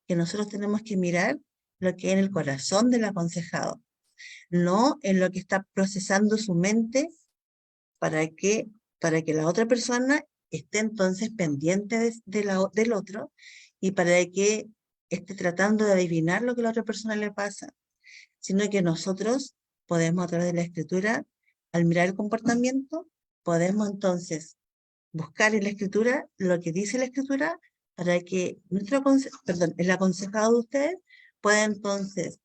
que nosotros tenemos que mirar lo que hay en el corazón del aconsejado, no en lo que está procesando su mente para que la otra persona esté entonces pendiente del otro y para que esté tratando de adivinar lo que a la otra persona le pasa, sino que nosotros podemos a través de la escritura, al mirar el comportamiento, podemos entonces buscar en la escritura lo que dice la escritura para que el aconsejado de ustedes pueda entonces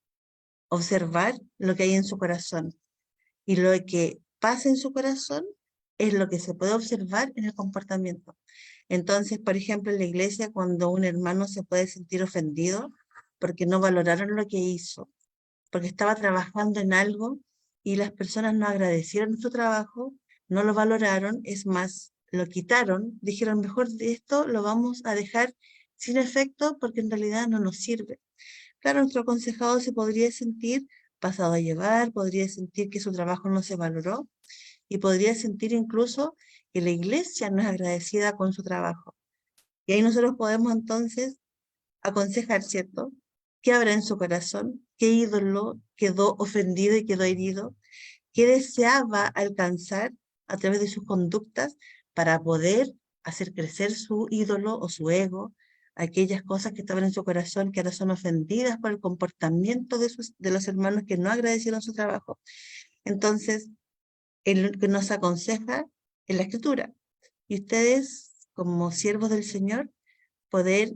observar lo que hay en su corazón. Y lo que pasa en su corazón es lo que se puede observar en el comportamiento. Entonces, por ejemplo, en la iglesia, cuando un hermano se puede sentir ofendido porque no valoraron lo que hizo, porque estaba trabajando en algo y las personas no agradecieron su trabajo, no lo valoraron, es más, lo quitaron, dijeron, mejor de esto lo vamos a dejar sin efecto porque en realidad no nos sirve. Claro, nuestro aconsejado se podría sentir pasado a llevar, podría sentir que su trabajo no se valoró y podría sentir incluso que la iglesia no es agradecida con su trabajo. Y ahí nosotros podemos entonces aconsejar, ¿cierto? ¿Qué habrá en su corazón? ¿Qué ídolo quedó ofendido y quedó herido? ¿Qué deseaba alcanzar a través de sus conductas para poder hacer crecer su ídolo o su ego? Aquellas cosas que estaban en su corazón que ahora son ofendidas por el comportamiento de los hermanos que no agradecieron su trabajo. Entonces, él que nos aconseja en la escritura. Y ustedes, como siervos del Señor, poder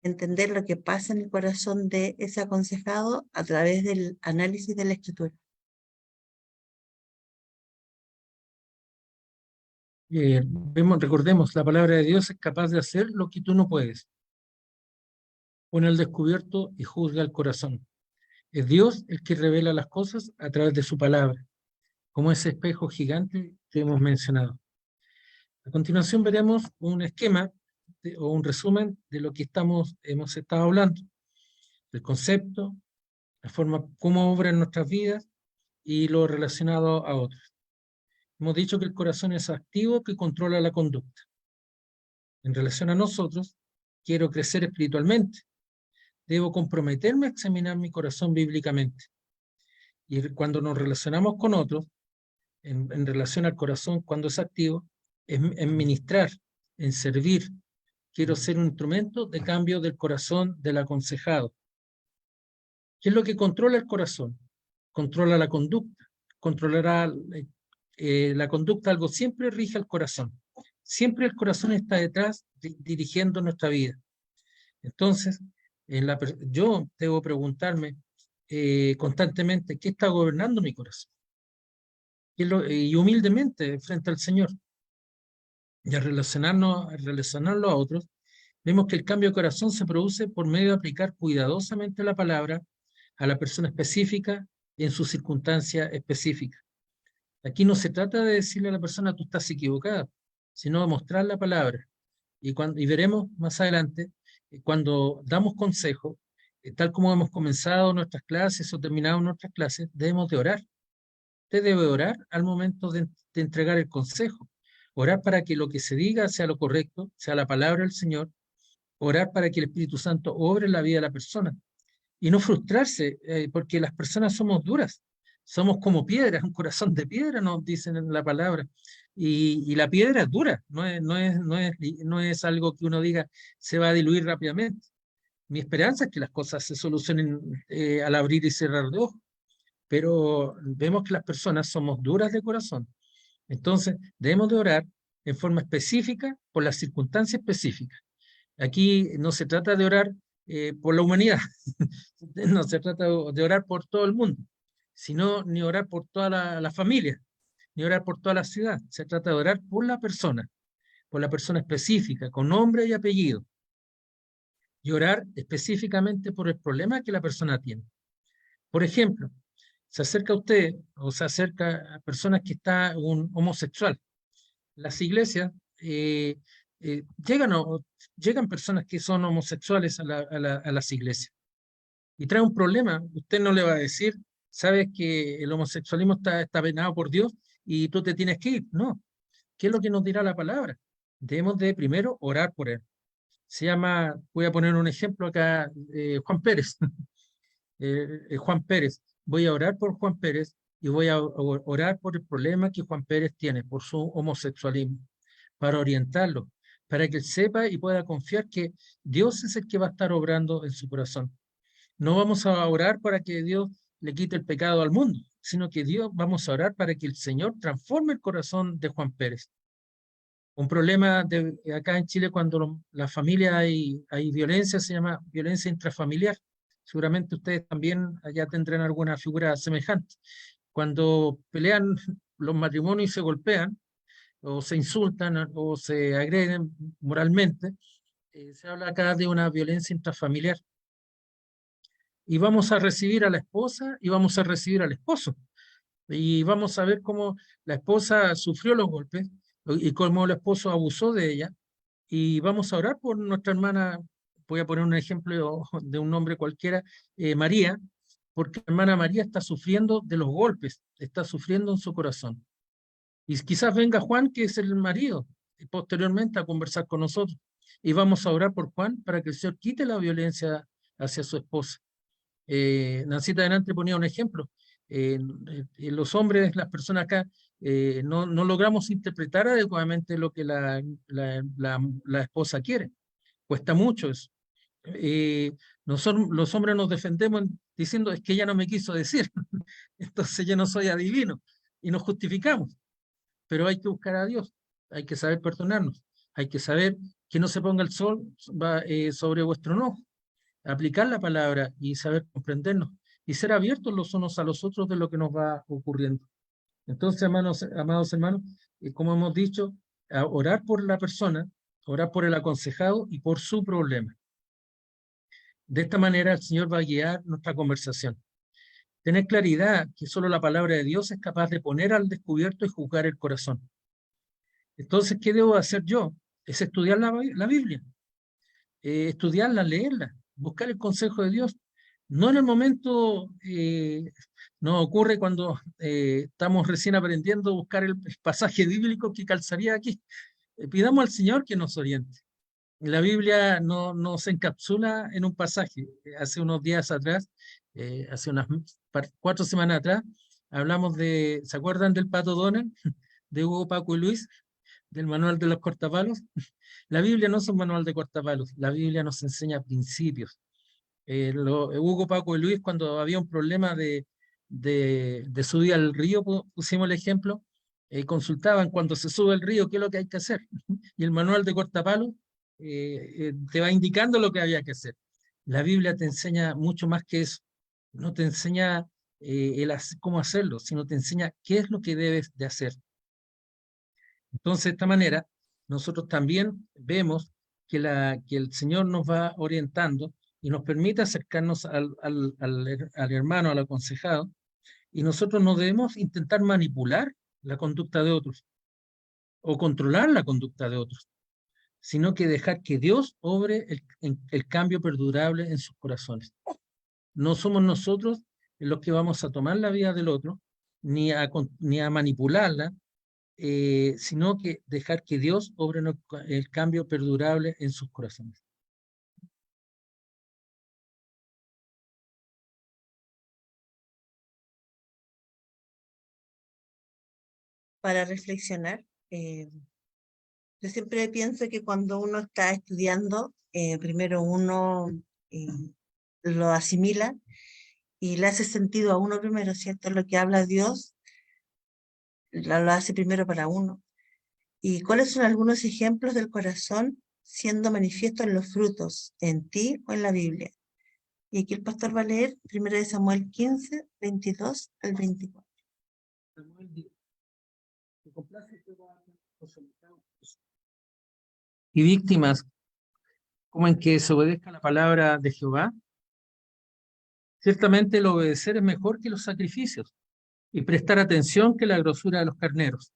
entender lo que pasa en el corazón de ese aconsejado a través del análisis de la escritura. Recordemos, la palabra de Dios es capaz de hacer lo que tú no puedes. Pone al descubierto y juzga el corazón. Es Dios el que revela las cosas a través de su palabra, como ese espejo gigante que hemos mencionado. A continuación veremos un esquema o un resumen de lo que hemos estado hablando, el concepto, la forma cómo obra en nuestras vidas y lo relacionado a otros. Hemos dicho que el corazón es activo que controla la conducta. En relación a nosotros, quiero crecer espiritualmente. Debo comprometerme a examinar mi corazón bíblicamente. Y cuando nos relacionamos con otros, en relación al corazón, cuando es activo, en ministrar, en servir. Quiero ser un instrumento de cambio del corazón del aconsejado. ¿Qué es lo que controla el corazón? Controla la conducta. Controlará la conducta, algo siempre rige al corazón. Siempre el corazón está detrás, dirigiendo nuestra vida. Entonces, yo debo preguntarme constantemente, ¿qué está gobernando mi corazón? Y humildemente frente al Señor. Y al relacionarlo a otros, vemos que el cambio de corazón se produce por medio de aplicar cuidadosamente la palabra a la persona específica y en su circunstancia específica. Aquí no se trata de decirle a la persona tú estás equivocada, sino de mostrar la palabra. Y veremos más adelante, cuando damos consejo, tal como hemos comenzado nuestras clases o terminado nuestras clases, debemos de orar. Usted debe orar al momento de entregar el consejo. Orar para que lo que se diga sea lo correcto, sea la palabra del Señor. Orar para que el Espíritu Santo obre en la vida de la persona. Y no frustrarse, porque las personas somos duras. Somos como piedras, un corazón de piedra, nos dicen en la palabra. Y la piedra es dura, no es algo que uno diga se va a diluir rápidamente. Mi esperanza es que las cosas se solucionen al abrir y cerrar de ojos. Pero vemos que las personas somos duras de corazón. Entonces, debemos de orar en forma específica por las circunstancias específicas. Aquí no se trata de orar por la humanidad, no se trata de orar por todo el mundo, sino ni orar por toda la familia, ni orar por toda la ciudad. Se trata de orar por la persona específica, con nombre y apellido, y orar específicamente por el problema que la persona tiene. Por ejemplo, se acerca a usted o se acerca a personas que está un homosexual. Las iglesias llegan personas que son homosexuales a las iglesias y trae un problema. Usted no le va a decir, sabes que el homosexualismo está penado por Dios y tú te tienes que ir. No. ¿Qué es lo que nos dirá la palabra? Debemos de primero orar por él. Se llama, voy a poner un ejemplo acá, Juan Pérez. Juan Pérez. Voy a orar por Juan Pérez y voy a orar por el problema que Juan Pérez tiene, por su homosexualismo, para orientarlo, para que él sepa y pueda confiar que Dios es el que va a estar obrando en su corazón. No vamos a orar para que Dios le quite el pecado al mundo, sino que vamos a orar para que el Señor transforme el corazón de Juan Pérez. Un problema acá en Chile cuando la familia hay violencia, se llama violencia intrafamiliar. Seguramente ustedes también allá tendrán alguna figura semejante. Cuando pelean los matrimonios y se golpean, o se insultan, o se agreden moralmente, se habla acá de una violencia intrafamiliar. Y vamos a recibir a la esposa y vamos a recibir al esposo. Y vamos a ver cómo la esposa sufrió los golpes y cómo el esposo abusó de ella. Y vamos a orar por nuestra hermana. Voy a poner un ejemplo de un nombre cualquiera, María, porque la hermana María está sufriendo de los golpes, está sufriendo en su corazón. Y quizás venga Juan, que es el marido, posteriormente a conversar con nosotros. Y vamos a orar por Juan para que el Señor quite la violencia hacia su esposa. Nancita delante ponía un ejemplo. Los hombres, las personas acá, no logramos interpretar adecuadamente lo que la esposa quiere. Cuesta mucho eso. Los hombres nos defendemos diciendo es que ella no me quiso decir, entonces yo no soy adivino, y nos justificamos. Pero hay que buscar a Dios, hay que saber perdonarnos, hay que saber que no se ponga el sol sobre vuestro enojo, aplicar la palabra y saber comprendernos y ser abiertos los unos a los otros de lo que nos va ocurriendo. Entonces, amados hermanos, como hemos dicho, orar por la persona, orar por el aconsejado y por su problema. De esta manera el Señor va a guiar nuestra conversación. Tener claridad que solo la palabra de Dios es capaz de poner al descubierto y juzgar el corazón. Entonces, ¿qué debo hacer yo? Es estudiar la Biblia, estudiarla, leerla, buscar el consejo de Dios. No en el momento, nos ocurre cuando estamos recién aprendiendo a buscar el pasaje bíblico que calzaría aquí. Pidamos al Señor que nos oriente. La Biblia no se encapsula en un pasaje. Hace unos días atrás, hace unas 4 semanas atrás, hablamos de, ¿se acuerdan del Pato Donald? De Hugo, Paco y Luis, del manual de los cortapalos. La Biblia no es un manual de cortapalos, la Biblia nos enseña principios. Hugo, Paco y Luis, cuando había un problema de subir al río, pusimos el ejemplo, consultaban cuando se sube al río qué es lo que hay que hacer. Y el manual de cortapalos te va indicando lo que había que hacer. La Biblia te enseña mucho más que eso. No te enseña cómo hacerlo, sino te enseña qué es lo que debes de hacer. Entonces, de esta manera, nosotros también vemos que el Señor nos va orientando y nos permite acercarnos al hermano, al aconsejado, y nosotros no debemos intentar manipular la conducta de otros o controlar la conducta de otros, sino que dejar que Dios obre el cambio perdurable en sus corazones. No somos nosotros los que vamos a tomar la vida del otro, ni a manipularla, sino que dejar que Dios obre el cambio perdurable en sus corazones. Para reflexionar, yo siempre pienso que cuando uno está estudiando, primero uno lo asimila y le hace sentido a uno primero, ¿cierto? Lo que habla Dios lo hace primero para uno. ¿Y cuáles son algunos ejemplos del corazón siendo manifiesto en los frutos, en ti o en la Biblia? Y aquí el pastor va a leer 1 Samuel 15, 22 al 24. Samuel dijo, y víctimas, como en que se obedezca la palabra de Jehová. Ciertamente el obedecer es mejor que los sacrificios, y prestar atención que la grosura de los carneros.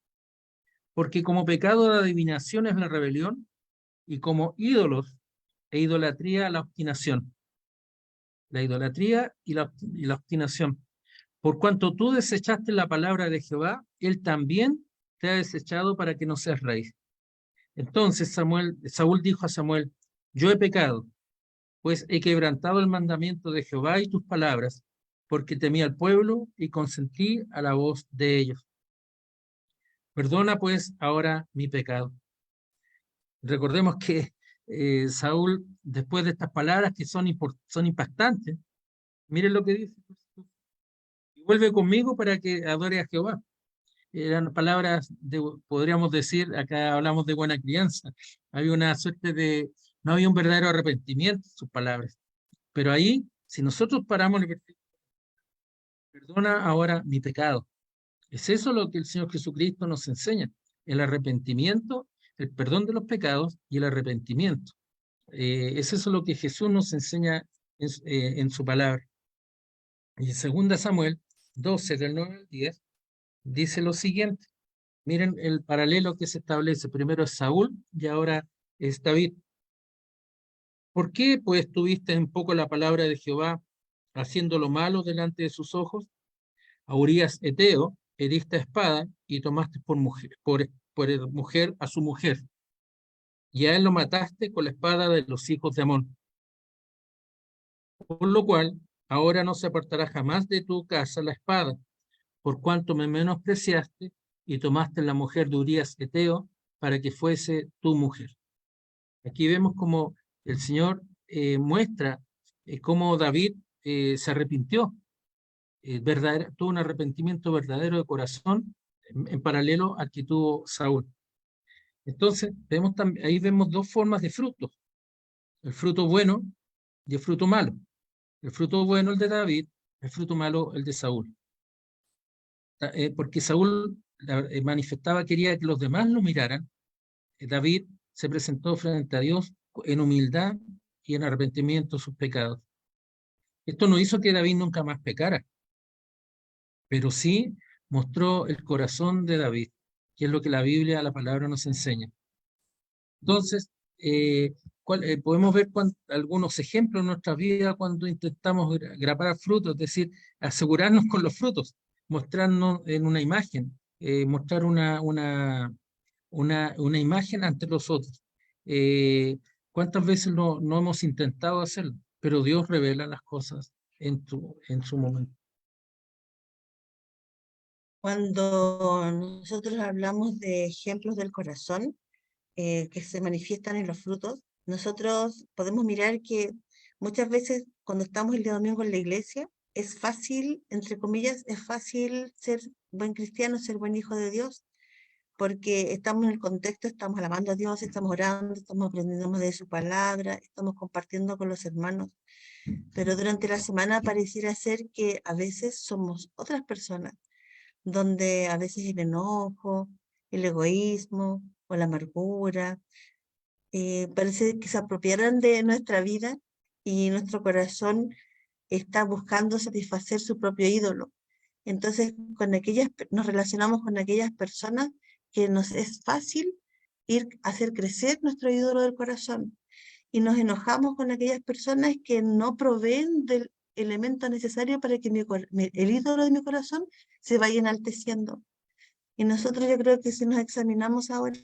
Porque como pecado de adivinación es la rebelión, y como ídolos e idolatría la obstinación. La idolatría y la obstinación. Por cuanto tú desechaste la palabra de Jehová, él también te ha desechado para que no seas rey. Entonces Saúl dijo a Samuel, yo he pecado, pues he quebrantado el mandamiento de Jehová y tus palabras, porque temí al pueblo y consentí a la voz de ellos. Perdona pues ahora mi pecado. Recordemos que Saúl, después de estas palabras que son impactantes, miren lo que dice, y vuelve conmigo para que adore a Jehová. Eran palabras, podríamos decir, acá hablamos de buena crianza, había una suerte no había un verdadero arrepentimiento en sus palabras, pero ahí, si nosotros paramos el versículo, perdona ahora mi pecado, es eso lo que el Señor Jesucristo nos enseña, el arrepentimiento, el perdón de los pecados y el arrepentimiento. Es eso lo que Jesús nos enseña en su palabra. Y en 2 Samuel 12, del 9 al 10, dice lo siguiente. Miren el paralelo que se establece. Primero es Saúl y ahora es David. ¿Por qué pues tuviste en poco la palabra de Jehová, haciendo lo malo delante de sus ojos? A Urías Eteo heriste a espada y tomaste por mujer a su mujer, y a él lo mataste con la espada de los hijos de Amón. Por lo cual, ahora no se apartará jamás de tu casa la espada, por cuanto me menospreciaste y tomaste la mujer de Urías Eteo para que fuese tu mujer. Aquí vemos cómo el Señor muestra cómo David se arrepintió, tuvo un arrepentimiento verdadero de corazón en paralelo al que tuvo Saúl. Entonces, ahí vemos dos formas de frutos, el fruto bueno y el fruto malo. El fruto bueno el de David, el fruto malo el de Saúl. Porque Saúl manifestaba, quería que los demás lo miraran. David se presentó frente a Dios en humildad y en arrepentimiento de sus pecados. Esto no hizo que David nunca más pecara, pero sí mostró el corazón de David, que es lo que la Biblia, la palabra nos enseña. Entonces, podemos ver algunos ejemplos en nuestra vida cuando intentamos grapar frutos, es decir, asegurarnos con los frutos, mostrarnos en una imagen, mostrar una imagen ante los otros. ¿Cuántas veces no hemos intentado hacerlo? Pero Dios revela las cosas en su momento. Cuando nosotros hablamos de ejemplos del corazón que se manifiestan en los frutos, nosotros podemos mirar que muchas veces cuando estamos el día domingo en la iglesia, es fácil, entre comillas, es fácil ser buen cristiano, ser buen hijo de Dios, porque estamos en el contexto, estamos alabando a Dios, estamos orando, estamos aprendiendo más de su palabra, estamos compartiendo con los hermanos, pero durante la semana pareciera ser que a veces somos otras personas, donde a veces el enojo, el egoísmo o la amargura, parece que se apropiaran de nuestra vida y nuestro corazón está buscando satisfacer su propio ídolo. Entonces, nos relacionamos con aquellas personas que nos es fácil ir a hacer crecer nuestro ídolo del corazón y nos enojamos con aquellas personas que no proveen del elemento necesario para que el ídolo de mi corazón se vaya enalteciendo. Y nosotros yo creo que si nos examinamos ahora,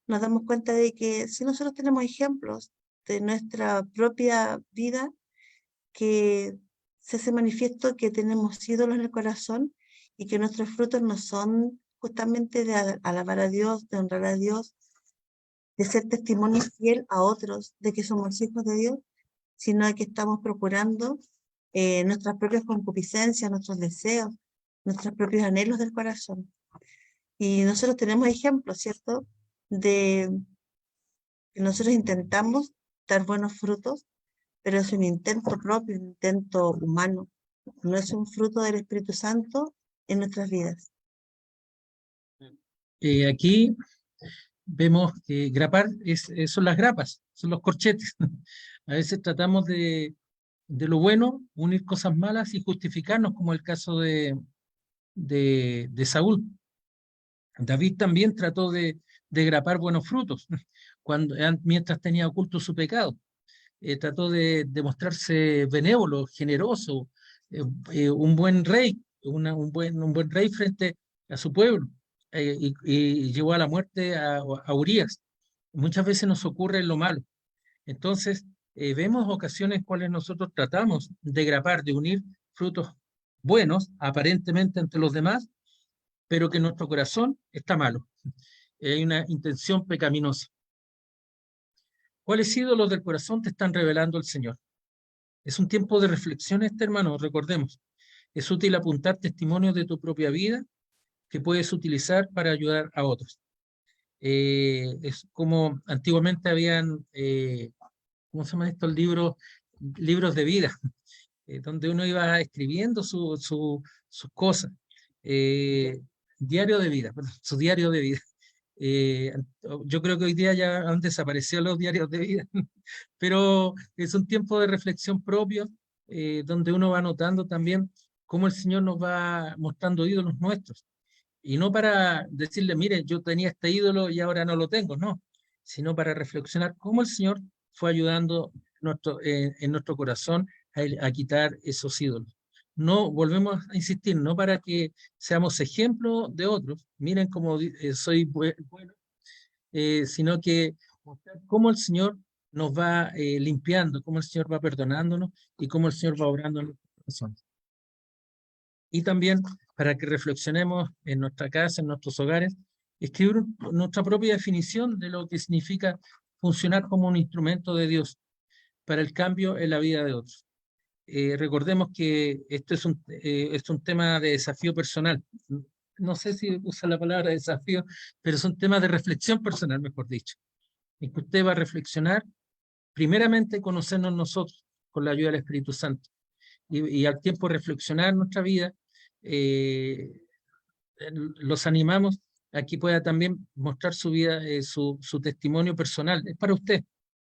nos damos cuenta de que si nosotros tenemos ejemplos de nuestra propia vida que se hace manifiesto que tenemos ídolos en el corazón y que nuestros frutos no son justamente de alabar a Dios, de honrar a Dios, de ser testimonio fiel a otros de que somos hijos de Dios, sino que estamos procurando nuestras propias concupiscencias, nuestros deseos, nuestros propios anhelos del corazón. Y nosotros tenemos ejemplos, ¿cierto?, de que nosotros intentamos dar buenos frutos, pero es un intento propio, un intento humano, no es un fruto del Espíritu Santo en nuestras vidas. Aquí vemos que grapar son las grapas, son los corchetes. A veces tratamos de lo bueno unir cosas malas y justificarnos, como el caso de Saúl. David también trató de grapar buenos frutos mientras tenía oculto su pecado. Trató de mostrarse benévolo, generoso, un buen rey, un buen rey frente a su pueblo, y llevó a la muerte a Urías. Muchas veces nos ocurre lo malo. Entonces, vemos ocasiones en cuales nosotros tratamos de grapar, de unir frutos buenos, aparentemente ante los demás, pero que nuestro corazón está malo. Hay una intención pecaminosa. ¿Cuáles ídolos del corazón te están revelando el Señor? Es un tiempo de reflexión hermano, recordemos. Es útil apuntar testimonios de tu propia vida que puedes utilizar para ayudar a otros. Es como antiguamente habían, ¿cómo se llama esto? Libros de vida, donde uno iba escribiendo sus cosas. Diario de vida, su diario de vida. Yo creo que hoy día ya han desaparecido los diarios de vida, pero es un tiempo de reflexión propio, donde uno va notando también cómo el Señor nos va mostrando ídolos nuestros. Y no para decirle, mire, yo tenía este ídolo y ahora no lo tengo, no, sino para reflexionar cómo el Señor fue ayudando en nuestro corazón a quitar esos ídolos. No, volvemos a insistir, no para que seamos ejemplo de otros, miren cómo soy bueno, sino que mostrar cómo el Señor nos va limpiando, cómo el Señor va perdonándonos y cómo el Señor va obrando en nuestros corazones. Y también para que reflexionemos en nuestra casa, en nuestros hogares, escribir nuestra propia definición de lo que significa funcionar como un instrumento de Dios para el cambio en la vida de otros. Recordemos que esto es un tema de desafío personal. No sé si usa la palabra desafío, pero es un tema de reflexión personal, mejor dicho. En que usted va a reflexionar, primeramente conocernos nosotros con la ayuda del Espíritu Santo. Y al tiempo de reflexionar nuestra vida, los animamos a que pueda también mostrar su vida, su testimonio personal. Es para usted,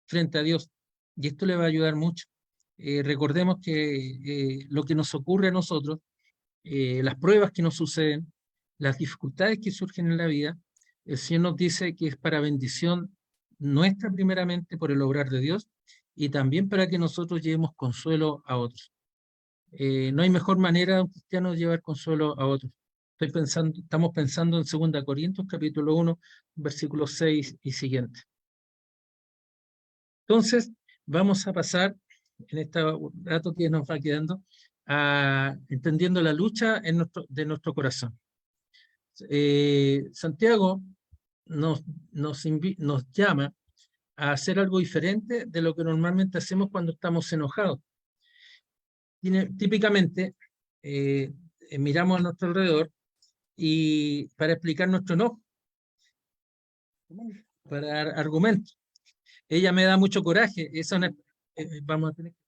frente a Dios. Y esto le va a ayudar mucho. Recordemos que lo que nos ocurre a nosotros, las pruebas que nos suceden, las dificultades que surgen en la vida, el Señor nos dice que es para bendición nuestra primeramente por el obrar de Dios y también para que nosotros llevemos consuelo a otros. No hay mejor manera de un cristiano llevar consuelo a otros. Estamos pensando en 2 Corintios capítulo 1, versículos 6 y siguiente. Entonces, vamos a pasar en este rato que nos va quedando a entendiendo la lucha de nuestro corazón. Santiago nos llama a hacer algo diferente de lo que normalmente hacemos cuando estamos enojados. Típicamente, miramos a nuestro alrededor y para explicar nuestro enojo, para dar argumentos. Ella me da mucho coraje, eso no vamos a tener que...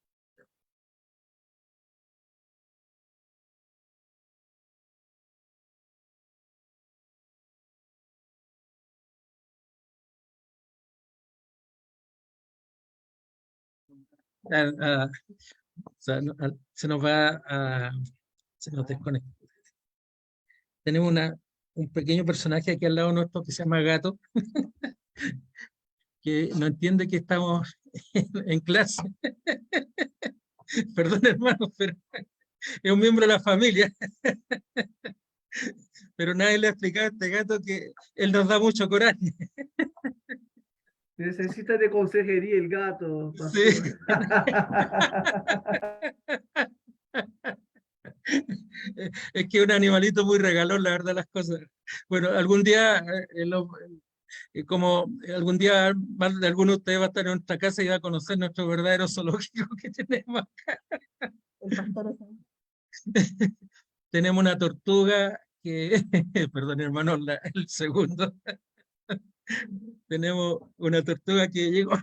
se nos va a... se nos desconecta. Tenemos un pequeño personaje aquí al lado nuestro que se llama Gato, que no entiende que estamos en clase. Perdón, hermano, pero es un miembro de la familia. Pero nadie le ha explicado a este gato que él nos da mucho coraje. Necesita de consejería el gato, pastor. Sí. Es que es un animalito muy regalón, la verdad, las cosas. Bueno, algún día, como algún día más de alguno de ustedes va a estar en nuestra casa y va a conocer nuestro verdadero zoológico que tenemos acá. El pastor Tenemos una tortuga que, perdón hermano, el segundo. Tenemos una tortuga que llegó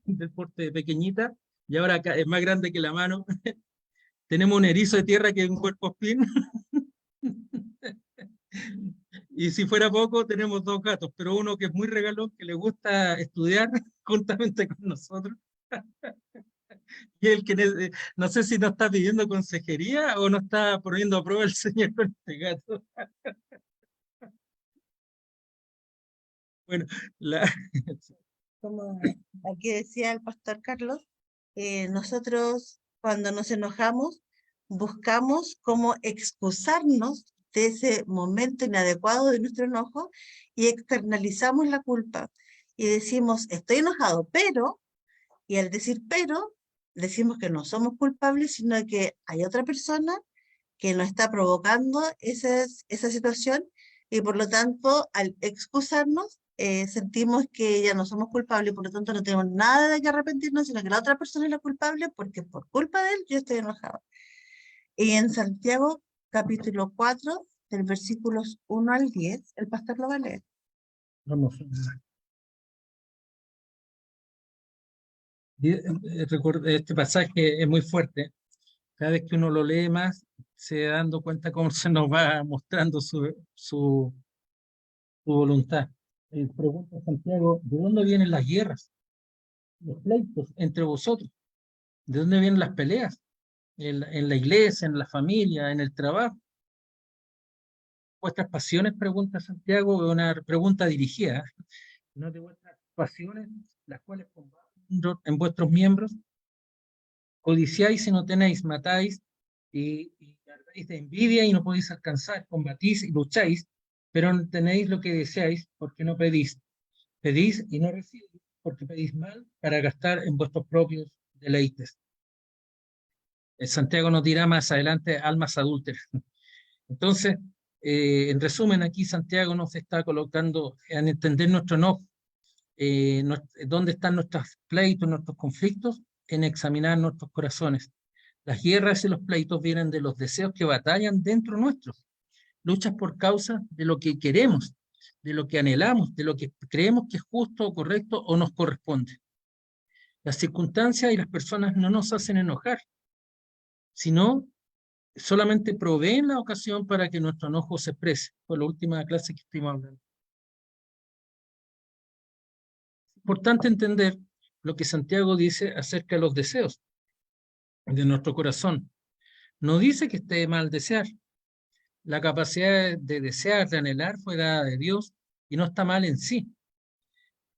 del porte pequeñita y ahora acá es más grande que la mano. Tenemos un erizo de tierra que es un cuerpo spin. Y si fuera poco, tenemos 2 gatos, pero uno que es muy regalón, que le gusta estudiar juntamente con nosotros. Y el que no sé si nos está pidiendo consejería o nos está poniendo a prueba el Señor con este gato. Bueno, como aquí decía el pastor Carlos, nosotros cuando nos enojamos buscamos cómo excusarnos de ese momento inadecuado de nuestro enojo y externalizamos la culpa y decimos estoy enojado, pero, y al decir pero, decimos que no somos culpables, sino que hay otra persona que nos está provocando esa situación y por lo tanto al excusarnos sentimos que ya no somos culpables y por lo tanto no tenemos nada de que arrepentirnos, sino que la otra persona es la culpable porque por culpa de él yo estoy enojado. Y en Santiago capítulo 4 del versículos 1 al 10, el pastor lo va a leer. vamos. Este pasaje es muy fuerte. Cada vez que uno lo lee más, se va dando cuenta cómo se nos va mostrando su voluntad. Pregunta Santiago, ¿de dónde vienen las guerras, los pleitos entre vosotros? ¿De dónde vienen las peleas? En la iglesia, en la familia, en el trabajo. Vuestras pasiones, pregunta Santiago, es una pregunta dirigida, ¿no? De vuestras pasiones, las cuales combaten en vuestros miembros, codiciáis y no tenéis, matáis y ardéis de envidia y no podéis alcanzar, combatís y lucháis, pero no tenéis lo que deseáis porque no pedís. Pedís y no recibís porque pedís mal para gastar en vuestros propios deleites. Santiago nos dirá más adelante almas adúlteras. Entonces, en resumen, aquí Santiago nos está colocando en entender nuestro enojo, dónde están nuestros pleitos, nuestros conflictos, en examinar nuestros corazones. Las guerras y los pleitos vienen de los deseos que batallan dentro nuestros, luchas por causa de lo que queremos, de lo que anhelamos, de lo que creemos que es justo o correcto o nos corresponde. Las circunstancias y las personas no nos hacen enojar, sino solamente proveen la ocasión para que nuestro enojo se exprese. Fue la última clase que estuvimos hablando. Es importante entender lo que Santiago dice acerca de los deseos de nuestro corazón. No dice que esté mal desear. La capacidad de desear, de anhelar, fue dada de Dios y no está mal en sí.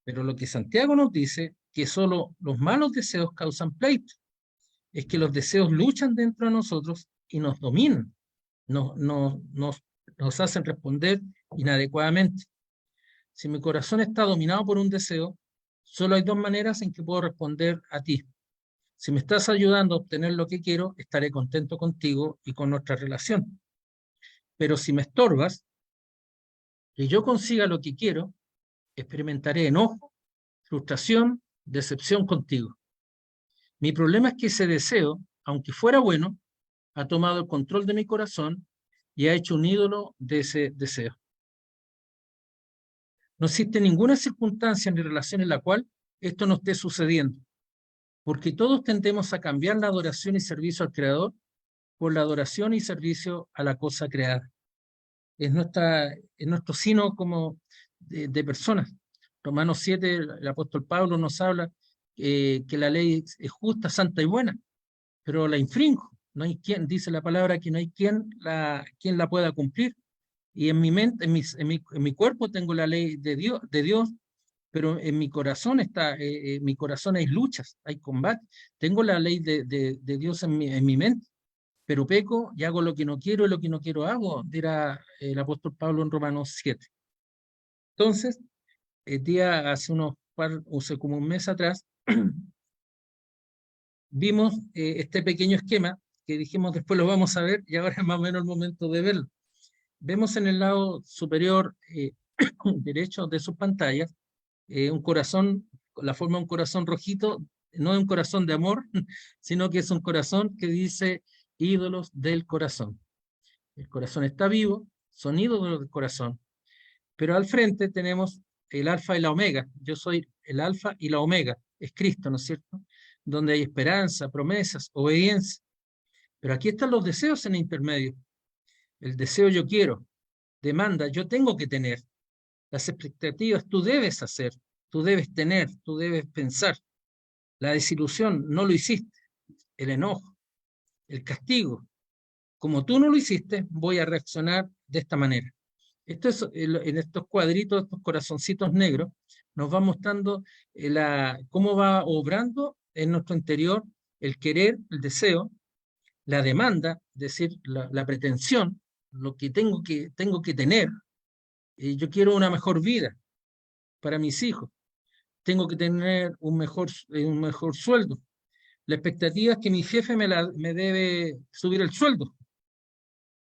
Pero lo que Santiago nos dice, que solo los malos deseos causan pleito, es que los deseos luchan dentro de nosotros y nos dominan, nos hacen responder inadecuadamente. Si mi corazón está dominado por un deseo, Solo hay dos maneras en que puedo responder a ti. Si me estás ayudando a obtener lo que quiero, estaré contento contigo y con nuestra relación. Pero si me estorbas, que yo consiga lo que quiero, experimentaré enojo, frustración, decepción contigo. Mi problema es que ese deseo, aunque fuera bueno, ha tomado el control de mi corazón y ha hecho un ídolo de ese deseo. No existe ninguna circunstancia ni relación en la cual esto no esté sucediendo, porque todos tendemos a cambiar la adoración y servicio al Creador por la adoración y servicio a la cosa creada. Es nuestro sino como de personas. Romanos 7, el apóstol Pablo nos habla que la ley es justa, santa y buena, pero la infringo. No hay quien, dice la palabra, que no hay quien la pueda cumplir. Y en mi mente, en mi cuerpo tengo la ley de Dios, pero en mi corazón mi corazón hay luchas, hay combate. Tengo la ley de Dios en mi mente, pero peco y hago lo que no quiero y lo que no quiero hago, dirá el apóstol Pablo en Romanos 7. Entonces, hace como un mes atrás, vimos este pequeño esquema que dijimos después lo vamos a ver y ahora es más o menos el momento de verlo. Vemos en el lado superior derecho de sus pantallas un corazón, la forma de un corazón rojito, no es un corazón de amor, sino que es un corazón que dice ídolos del corazón. El corazón está vivo, son ídolos del corazón. Pero al frente tenemos el alfa y la omega. Yo soy el alfa y la omega. Es Cristo, ¿no es cierto? Donde hay esperanza, promesas, obediencia. Pero aquí están los deseos en el intermedio. El deseo yo quiero, demanda, yo tengo que tener. Las expectativas tú debes hacer, tú debes tener, tú debes pensar. La desilusión, no lo hiciste. El enojo, el castigo. Como tú no lo hiciste, voy a reaccionar de esta manera. Esto es, en estos cuadritos, estos corazoncitos negros, nos va mostrando cómo va obrando en nuestro interior el querer, el deseo, la demanda, es decir, la pretensión, lo que tengo que tener. Yo quiero una mejor vida para mis hijos. Tengo que tener un mejor sueldo. La expectativa es que mi jefe me debe subir el sueldo.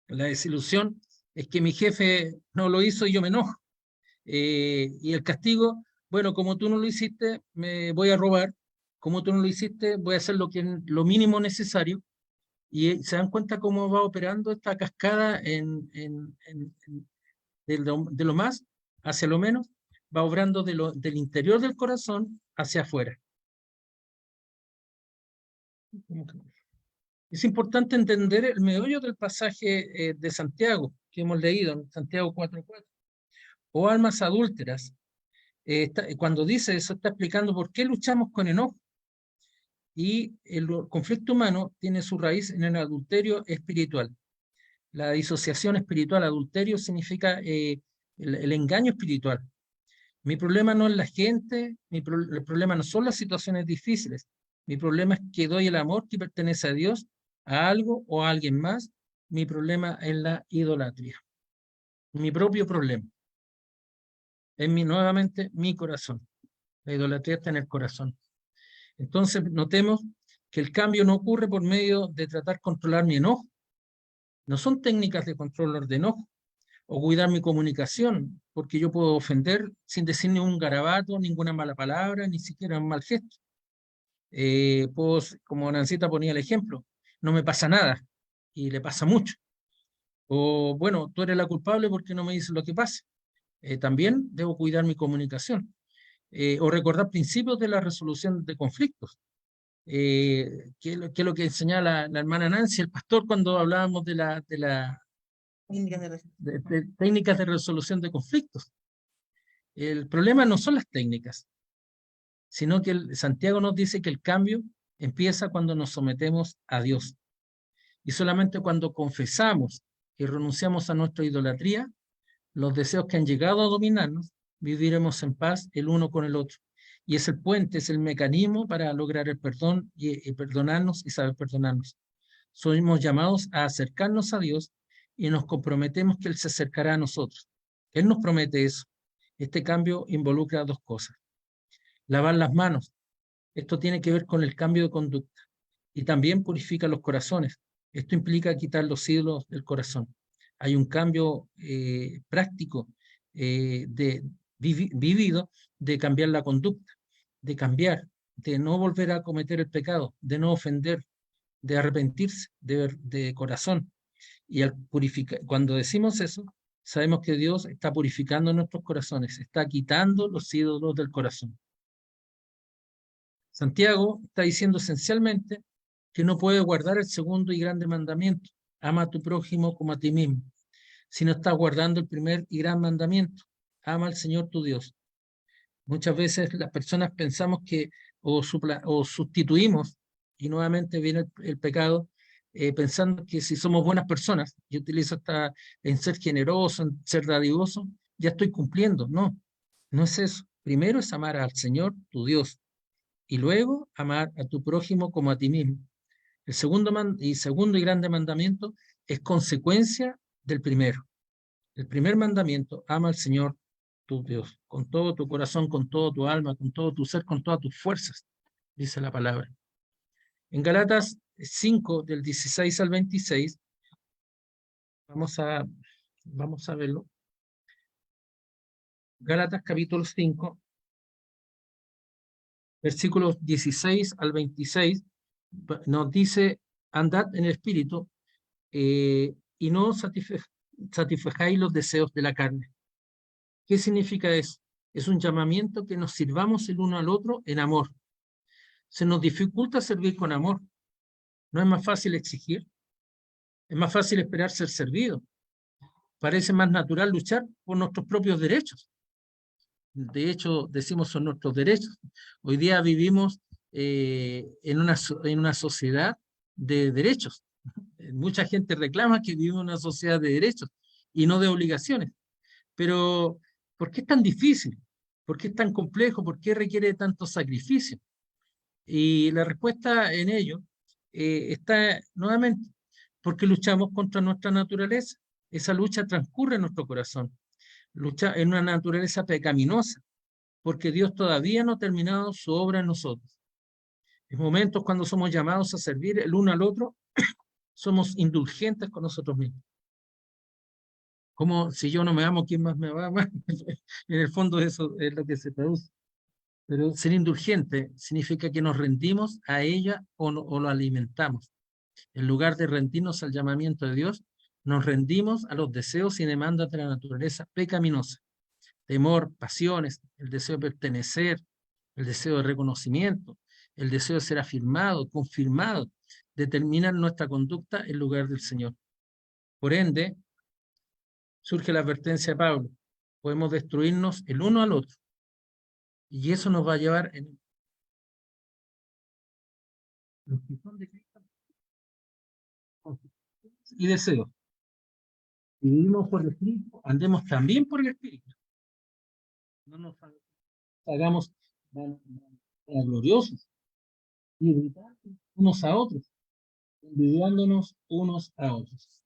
La desilusión es que mi jefe no lo hizo y yo me enojo. Y el castigo, bueno, como tú no lo hiciste, me voy a robar. Como tú no lo hiciste, voy a hacer lo mínimo necesario. Y se dan cuenta cómo va operando esta cascada de lo más hacia lo menos, va obrando del interior del corazón hacia afuera. Es importante entender el meollo del pasaje de Santiago que hemos leído en Santiago 4:4. O almas adúlteras. Cuando dice eso, está explicando por qué luchamos con enojo. Y el conflicto humano tiene su raíz en el adulterio espiritual. La disociación espiritual, adulterio, significa el engaño espiritual. Mi problema no es la gente, el problema no son las situaciones difíciles. Mi problema es que doy el amor que pertenece a Dios, a algo o a alguien más. Mi problema es la idolatría. Mi propio problema. Es nuevamente mi corazón. La idolatría está en el corazón. Entonces, notemos que el cambio no ocurre por medio de tratar de controlar mi enojo. No son técnicas de control de enojo o cuidar mi comunicación, porque yo puedo ofender sin decir ningún garabato, ninguna mala palabra, ni siquiera un mal gesto. Como Nancita ponía el ejemplo, no me pasa nada y le pasa mucho. O bueno, tú eres la culpable porque no me dices lo que pasa. También debo cuidar mi comunicación. O recordar principios de la resolución de conflictos. Que es lo que enseñaba la hermana Nancy, el pastor, cuando hablábamos de técnicas de resolución de conflictos. El problema no son las técnicas, sino que Santiago nos dice que el cambio empieza cuando nos sometemos a Dios. Y solamente cuando confesamos y renunciamos a nuestra idolatría, los deseos que han llegado a dominarnos, viviremos en paz el uno con el otro. Y es el puente, es el mecanismo para lograr el perdón y perdonarnos y saber perdonarnos. Somos llamados a acercarnos a Dios y nos comprometemos que Él se acercará a nosotros. Él nos promete eso. Este cambio involucra dos cosas. lavar las manos. Esto tiene que ver con el cambio de conducta. Y también purifica los corazones. Esto implica quitar los ídolos del corazón. Hay un cambio práctico vivido de cambiar la conducta, de cambiar, de no volver a cometer el pecado, de no ofender, de arrepentirse de corazón. Y al cuando decimos eso, sabemos que Dios está purificando nuestros corazones, está quitando los ídolos del corazón. Santiago está diciendo esencialmente que no puede guardar el segundo y grande mandamiento, ama a tu prójimo como a ti mismo, si no estás guardando el primer y gran mandamiento, ama al Señor tu Dios. Muchas veces las personas pensamos que o sustituimos, y nuevamente viene el pecado, pensando que si somos buenas personas, y utilizo hasta en ser generoso, en ser dadivoso, ya estoy cumpliendo. No, no es eso. Primero es amar al Señor tu Dios, y luego amar a tu prójimo como a ti mismo. El segundo y grande mandamiento es consecuencia del primero. El primer mandamiento, ama al Señor tu Dios, con todo tu corazón, con todo tu alma, con todo tu ser, con todas tus fuerzas, dice la palabra. En Galatas 5, del 16 al 26, vamos a verlo. Gálatas capítulo 5, versículos 16 al 26, nos dice, andad en el Espíritu y no satisfajáis los deseos de la carne. ¿Qué significa eso? Es un llamamiento que nos sirvamos el uno al otro en amor. Se nos dificulta servir con amor. ¿No es más fácil exigir? Es más fácil esperar ser servido. Parece más natural luchar por nuestros propios derechos. De hecho, decimos son nuestros derechos. Hoy día vivimos en una sociedad de derechos. Mucha gente reclama que vive en una sociedad de derechos y no de obligaciones. Pero, ¿por qué es tan difícil? ¿Por qué es tan complejo? ¿Por qué requiere tanto sacrificio? Y la respuesta en ello está nuevamente porque luchamos contra nuestra naturaleza. Esa lucha transcurre en nuestro corazón. Lucha en una naturaleza pecaminosa, porque Dios todavía no ha terminado su obra en nosotros. En momentos cuando somos llamados a servir el uno al otro, somos indulgentes con nosotros mismos. Como si yo no me amo, ¿quién más me va a amar? En el fondo eso es lo que se traduce. Pero ser indulgente significa que nos rendimos a ella o lo alimentamos. En lugar de rendirnos al llamamiento de Dios, nos rendimos a los deseos y demandas de la naturaleza pecaminosa. Temor, pasiones, el deseo de pertenecer, el deseo de reconocimiento, el deseo de ser afirmado, confirmado, determinan nuestra conducta en lugar del Señor. Por ende, surge la advertencia de Pablo. Podemos destruirnos el uno al otro. Y eso nos va a llevar en los que son de Cristo y deseos. Si vivimos por el Espíritu, andemos también por el Espíritu. No nos hagamos gloriosos y evitar unos a otros, envidiándonos unos a otros.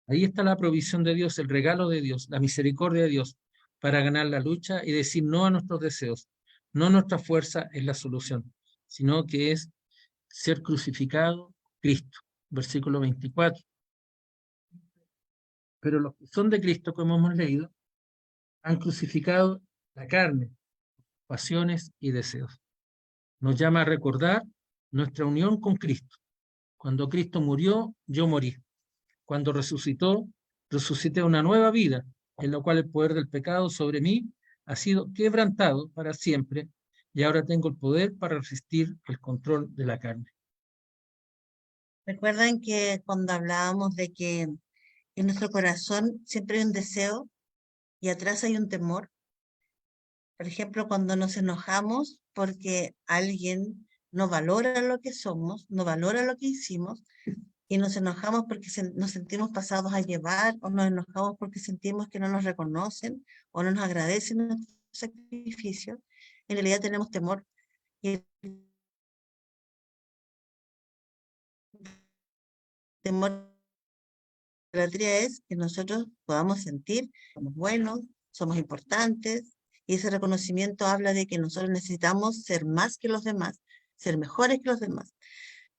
Ahí está la provisión de Dios, el regalo de Dios, la misericordia de Dios para ganar la lucha y decir no a nuestros deseos. No nuestra fuerza es la solución, sino que es ser crucificado Cristo. Versículo 24. Pero los que son de Cristo, como hemos leído, han crucificado la carne, pasiones y deseos. Nos llama a recordar nuestra unión con Cristo. Cuando Cristo murió, yo morí. Cuando resucitó, resucité una nueva vida, en la cual el poder del pecado sobre mí ha sido quebrantado para siempre, y ahora tengo el poder para resistir el control de la carne. Recuerdan que cuando hablábamos de que en nuestro corazón siempre hay un deseo y atrás hay un temor. Por ejemplo, cuando nos enojamos porque alguien no valora lo que somos, no valora lo que hicimos, y nos enojamos porque nos sentimos pasados a llevar, o nos enojamos porque sentimos que no nos reconocen o no nos agradecen nuestro sacrificio, en realidad tenemos temor. Y el temor de la idolatría es que nosotros podamos sentir que somos buenos, somos importantes Y ese reconocimiento habla de que nosotros necesitamos ser más que los demás, ser mejores que los demás.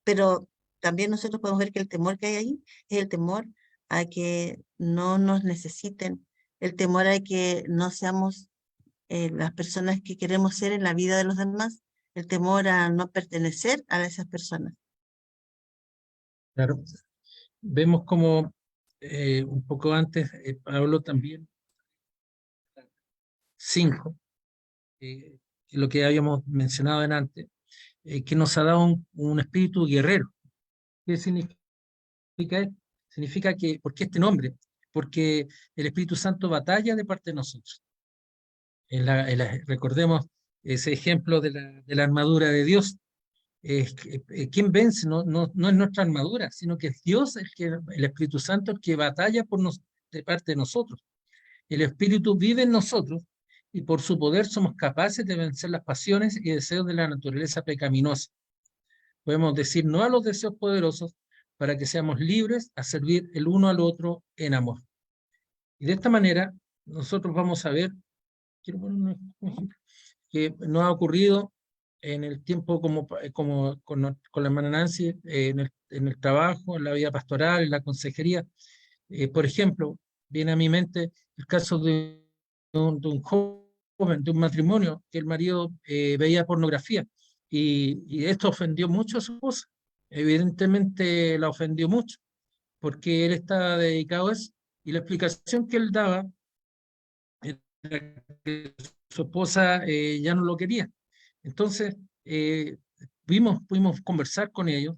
Pero también nosotros podemos ver que el temor que hay ahí es el temor a que no nos necesiten, el temor a que no seamos las personas que queremos ser en la vida de los demás, el temor a no pertenecer a esas personas. Claro. Vemos como un poco antes Pablo también 5, lo que habíamos mencionado antes, que nos ha dado un espíritu guerrero. ¿Qué significa esto? Significa que, ¿por qué este nombre? Porque el Espíritu Santo batalla de parte de nosotros. Recordemos ese ejemplo de la armadura de Dios. ¿Quién vence? No es nuestra armadura, sino que es Dios, el Espíritu Santo, el que batalla de parte de nosotros. El Espíritu vive en nosotros y por su poder somos capaces de vencer las pasiones y deseos de la naturaleza pecaminosa. Podemos decir no a los deseos poderosos para que seamos libres a servir el uno al otro en amor. Y de esta manera nosotros vamos a ver, quiero poner un ejemplo, que nos ha ocurrido en el tiempo como con la hermana Nancy, en el trabajo, en la vida pastoral, en la consejería. Por ejemplo, viene a mi mente el caso de un joven, de un matrimonio, que el marido veía pornografía y esto ofendió mucho a su esposa. Evidentemente la ofendió mucho porque él estaba dedicado a eso y la explicación que él daba era que su esposa ya no lo quería. Entonces, pudimos conversar con ellos.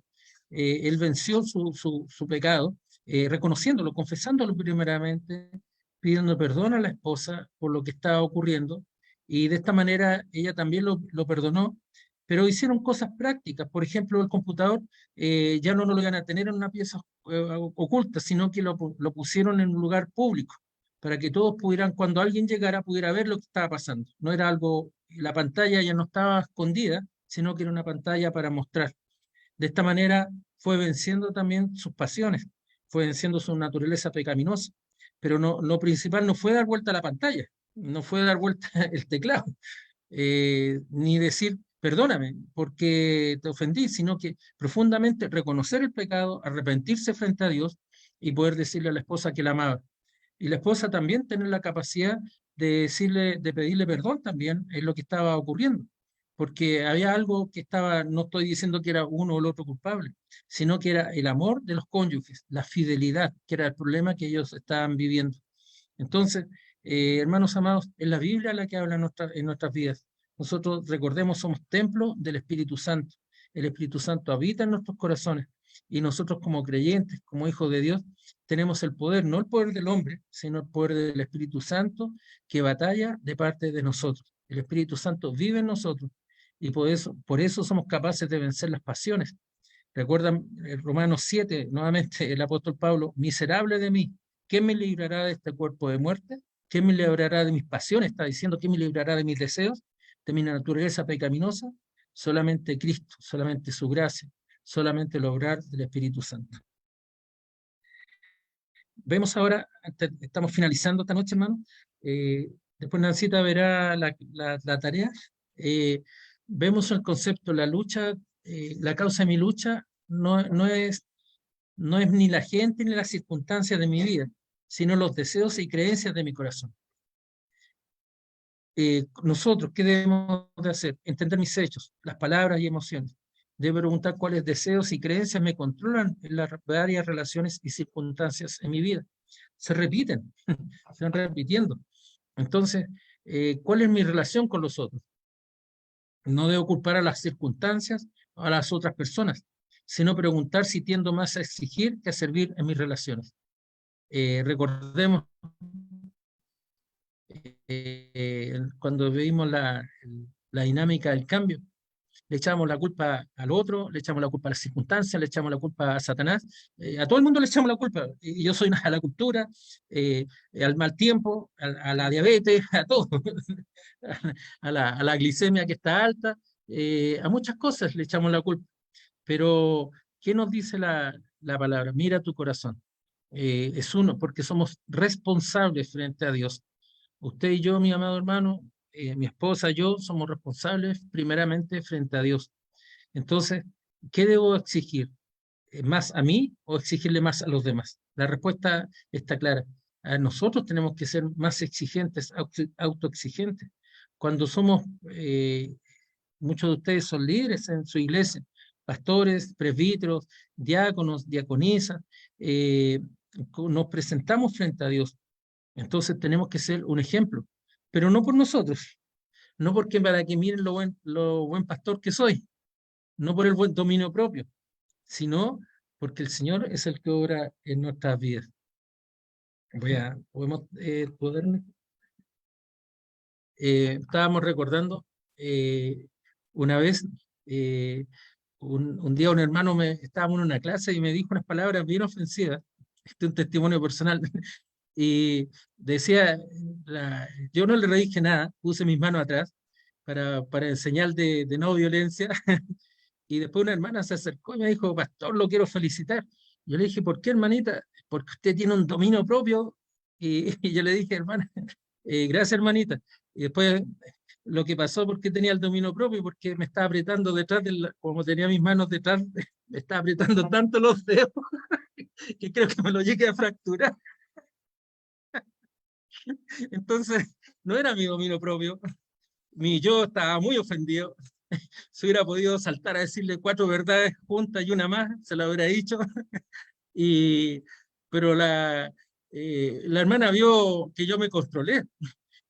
Él venció su pecado, reconociéndolo, confesándolo primeramente, pidiendo perdón a la esposa por lo que estaba ocurriendo, y de esta manera ella también lo perdonó, pero hicieron cosas prácticas. Por ejemplo, el computador ya no lo iban a tener en una pieza oculta, sino que lo pusieron en un lugar público, para que todos pudieran, cuando alguien llegara, pudiera ver lo que estaba pasando. No era algo, la pantalla ya no estaba escondida, sino que era una pantalla para mostrar. De esta manera fue venciendo también sus pasiones, fue venciendo su naturaleza pecaminosa. Pero lo principal no fue dar vuelta a la pantalla, no fue dar vuelta el teclado, ni decir perdóname porque te ofendí, sino que profundamente reconocer el pecado, arrepentirse frente a Dios y poder decirle a la esposa que la amaba. Y la esposa también tener la capacidad de decirle, de pedirle perdón también en lo que estaba ocurriendo, porque había algo que estaba, no estoy diciendo que era uno o el otro culpable, sino que era el amor de los cónyuges, la fidelidad, que era el problema que ellos estaban viviendo. Entonces, hermanos amados, es la Biblia la que habla en nuestras vidas. Nosotros, recordemos, somos templo del Espíritu Santo. El Espíritu Santo habita en nuestros corazones y nosotros como creyentes, como hijos de Dios, tenemos el poder, no el poder del hombre, sino el poder del Espíritu Santo que batalla de parte de nosotros. El Espíritu Santo vive en nosotros y por eso somos capaces de vencer las pasiones. Recuerdan Romanos 7, nuevamente el apóstol Pablo, miserable de mí, ¿quién me librará de este cuerpo de muerte? ¿Quién me librará de mis pasiones? Está diciendo, ¿quién me librará de mis deseos, de mi naturaleza pecaminosa? Solamente Cristo, solamente su gracia, solamente el obrar del Espíritu Santo. Vemos ahora, estamos finalizando esta noche, hermano. Después Nancita verá la tarea. Vemos el concepto, la lucha, la causa de mi lucha no es ni la gente ni las circunstancias de mi vida, sino los deseos y creencias de mi corazón. Nosotros, ¿qué debemos de hacer? Entender mis hechos, las palabras y emociones. Debo preguntar cuáles deseos y creencias me controlan en las varias relaciones y circunstancias en mi vida. Se repiten, se van repitiendo. Entonces, ¿cuál es mi relación con los otros? No debo culpar a las circunstancias o a las otras personas, sino preguntar si tiendo más a exigir que a servir en mis relaciones. Recordemos cuando vimos la dinámica del cambio, le echamos la culpa al otro, le echamos la culpa a las circunstancias, le echamos la culpa a Satanás, a todo el mundo le echamos la culpa. Y yo soy a la cultura, al mal tiempo, a la diabetes, a todo, a la glicemia que está alta, a muchas cosas le echamos la culpa. Pero, ¿qué nos dice la palabra? Mira tu corazón. Es uno, porque somos responsables frente a Dios. Usted y yo, mi amado hermano, mi esposa, yo, somos responsables primeramente frente a Dios. Entonces, ¿qué debo exigir? ¿Más a mí o exigirle más a los demás? La respuesta está clara. Nosotros tenemos que ser más exigentes, autoexigentes. Cuando somos, muchos de ustedes son líderes en su iglesia, pastores, presbíteros, diáconos, diaconisas, nos presentamos frente a Dios. Entonces tenemos que ser un ejemplo, pero no por nosotros, no porque para que miren lo buen pastor que soy, no por el buen dominio propio, sino porque el Señor es el que obra en nuestras vidas. Podemos estábamos recordando una vez, un día un hermano, estábamos en una clase y me dijo unas palabras bien ofensivas, este es un testimonio personal, y decía, yo no le dije nada, puse mis manos atrás para en señal de no violencia, y después una hermana se acercó y me dijo, pastor, lo quiero felicitar. Yo le dije, ¿por qué, hermanita? Porque usted tiene un dominio propio. Y yo le dije, hermana, gracias, hermanita. Y después lo que pasó, porque tenía el dominio propio, porque me estaba apretando detrás, como tenía mis manos detrás, me estaba apretando tanto los dedos que creo que me lo llegué a fracturar. Entonces, no era mi dominio propio. Yo estaba muy ofendido. Si hubiera podido saltar a decirle 4 verdades juntas y una más, se la hubiera dicho. Pero la hermana vio que yo me controlé.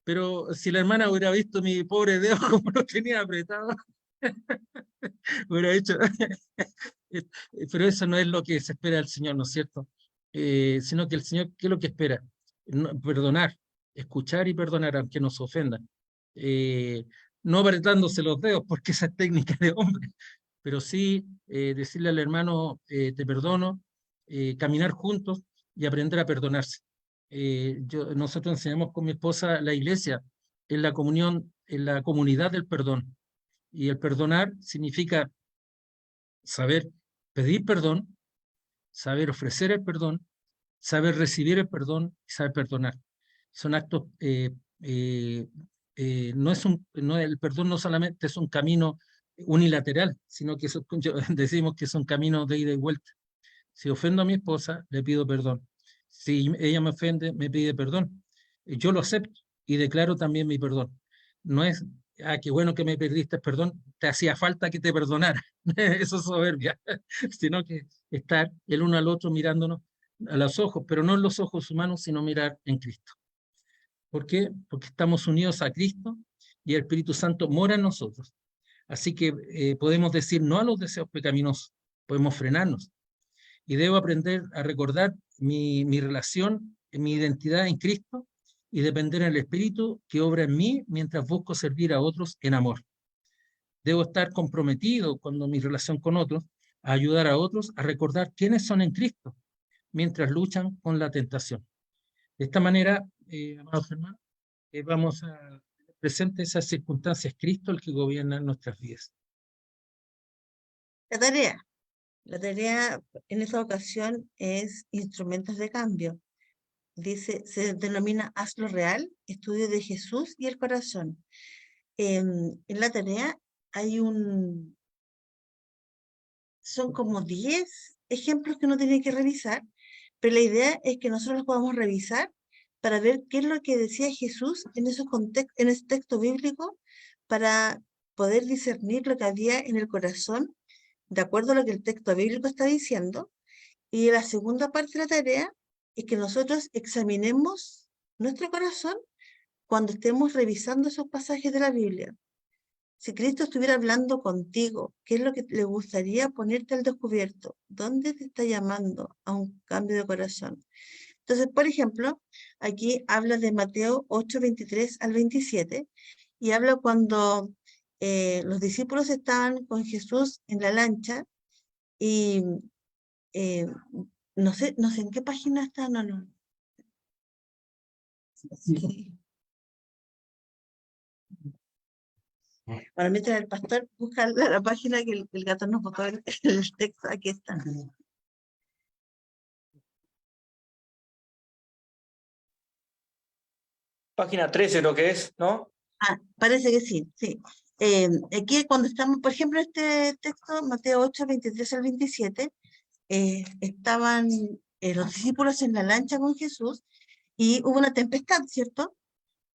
Pero si la hermana hubiera visto mi pobre dedo como lo tenía apretado, hubiera dicho, pero eso no es lo que se espera del Señor, ¿no es cierto? Sino que el Señor, ¿qué es lo que espera? Perdonar, escuchar y perdonar aunque nos ofendan. No apretándose los dedos, porque esa es técnica de hombre, pero sí decirle al hermano, te perdono, caminar juntos y aprender a perdonarse. Nosotros enseñamos con mi esposa la iglesia en la comunión, en la comunidad del perdón. Y el perdonar significa saber pedir perdón, saber ofrecer el perdón, saber recibir el perdón y saber perdonar. Son actos, el perdón no solamente es un camino unilateral, sino que decimos que es un camino de ida y vuelta. Si ofendo a mi esposa, le pido perdón. Si ella me ofende, me pide perdón. Yo lo acepto y declaro también mi perdón. No es, qué bueno que me perdiste perdón, te hacía falta que te perdonara. Eso es soberbia. Sino que estar el uno al otro mirándonos a los ojos, pero no en los ojos humanos, sino mirar en Cristo. ¿Por qué? Porque estamos unidos a Cristo y el Espíritu Santo mora en nosotros. Así que podemos decir no a los deseos pecaminosos, podemos frenarnos. Y debo aprender a recordar mi relación, mi identidad en Cristo y depender del Espíritu que obra en mí mientras busco servir a otros en amor. Debo estar comprometido cuando mi relación con otros, a ayudar a otros a recordar quiénes son en Cristo mientras luchan con la tentación. De esta manera, amados hermanos, vamos a tener presente esas circunstancias, Cristo el que gobierna nuestras vidas. La tarea en esta ocasión es instrumentos de cambio. Dice, se denomina Hazlo Real, estudio de Jesús y el corazón. En la tarea hay son como 10 ejemplos que uno tiene que revisar, pero la idea es que nosotros los podamos revisar para ver qué es lo que decía Jesús en ese texto bíblico, para poder discernir lo que había en el corazón, de acuerdo a lo que el texto bíblico está diciendo. Y la segunda parte de la tarea es que nosotros examinemos nuestro corazón cuando estemos revisando esos pasajes de la Biblia. Si Cristo estuviera hablando contigo, ¿qué es lo que le gustaría ponerte al descubierto? ¿Dónde te está llamando a un cambio de corazón? Entonces, por ejemplo, aquí habla de Mateo 8, 23 al 27, y habla cuando los discípulos estaban con Jesús en la lancha, y no sé en qué página está, no. Para mientras el pastor busca la página que el gato nos botó el texto, aquí está. Página 13 lo que es, ¿no? Parece que sí, sí. Aquí cuando estamos, por ejemplo, este texto, Mateo 8, 23 al 27, estaban los discípulos en la lancha con Jesús y hubo una tempestad, ¿cierto?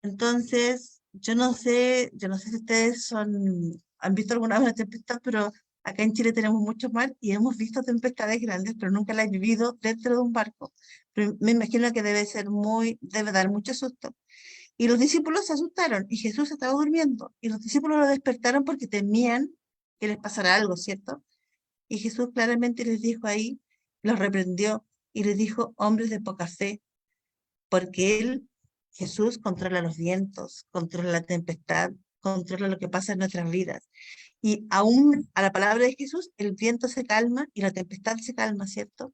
Entonces, yo no sé si ustedes han visto alguna vez una tempestad, pero acá en Chile tenemos mucho mar y hemos visto tempestades grandes, pero nunca las he vivido dentro de un barco. Pero me imagino que debe dar mucho susto. Y los discípulos se asustaron y Jesús estaba durmiendo y los discípulos lo despertaron porque temían que les pasara algo, ¿cierto? Y Jesús claramente les dijo ahí, los reprendió y les dijo, hombres de poca fe, porque Jesús, controla los vientos, controla la tempestad, controla lo que pasa en nuestras vidas. Y aún a la palabra de Jesús, el viento se calma y la tempestad se calma, ¿cierto?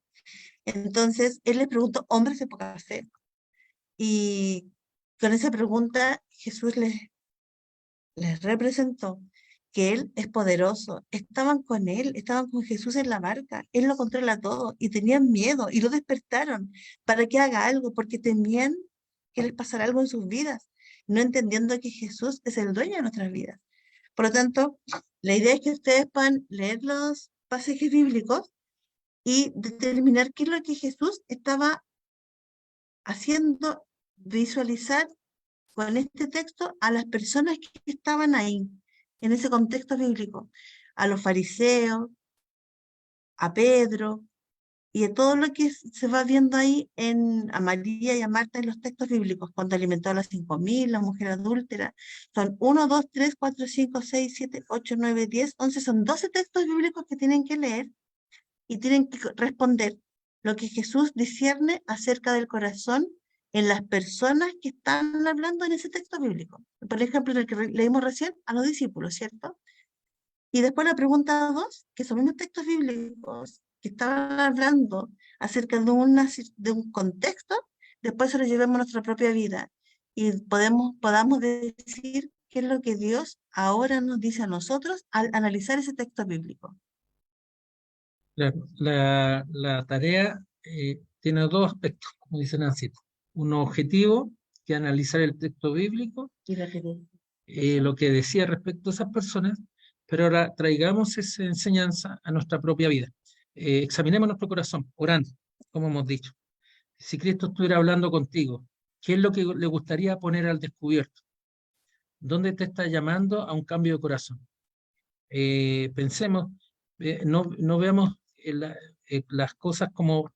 Entonces, él les preguntó, hombres de poca fe. Y con esa pregunta, Jesús les representó que Él es poderoso. Estaban con Él, estaban con Jesús en la barca. Él lo controla todo y tenían miedo y lo despertaron para que haga algo, porque temían que les pasara algo en sus vidas, no entendiendo que Jesús es el dueño de nuestras vidas. Por lo tanto, la idea es que ustedes puedan leer los pasajes bíblicos y determinar qué es lo que Jesús estaba haciendo, visualizar con este texto a las personas que estaban ahí, en ese contexto bíblico, a los fariseos, a Pedro, y a todo lo que se va viendo ahí a María y a Marta en los textos bíblicos, cuando alimentó a las 5.000, la mujer adúltera. Son 1, 2, 3, 4, 5, 6, 7, 8, 9, 10, 11, son 12 textos bíblicos que tienen que leer y tienen que responder lo que Jesús discierne acerca del corazón en las personas que están hablando en ese texto bíblico. Por ejemplo, en el que leímos recién, a los discípulos, ¿cierto? Y después la pregunta 2, que son unos textos bíblicos que estaban hablando acerca de un contexto, después se lo llevemos a nuestra propia vida y podamos decir qué es lo que Dios ahora nos dice a nosotros al analizar ese texto bíblico. Claro, la tarea tiene dos aspectos, como dice Nancy. Uno objetivo, que es analizar el texto bíblico, Y lo que lo que decía respecto a esas personas, pero ahora traigamos esa enseñanza a nuestra propia vida. Examinemos nuestro corazón, orando, como hemos dicho. Si Cristo estuviera hablando contigo, ¿qué es lo que le gustaría poner al descubierto? ¿Dónde te está llamando a un cambio de corazón? Pensemos, no veamos las cosas como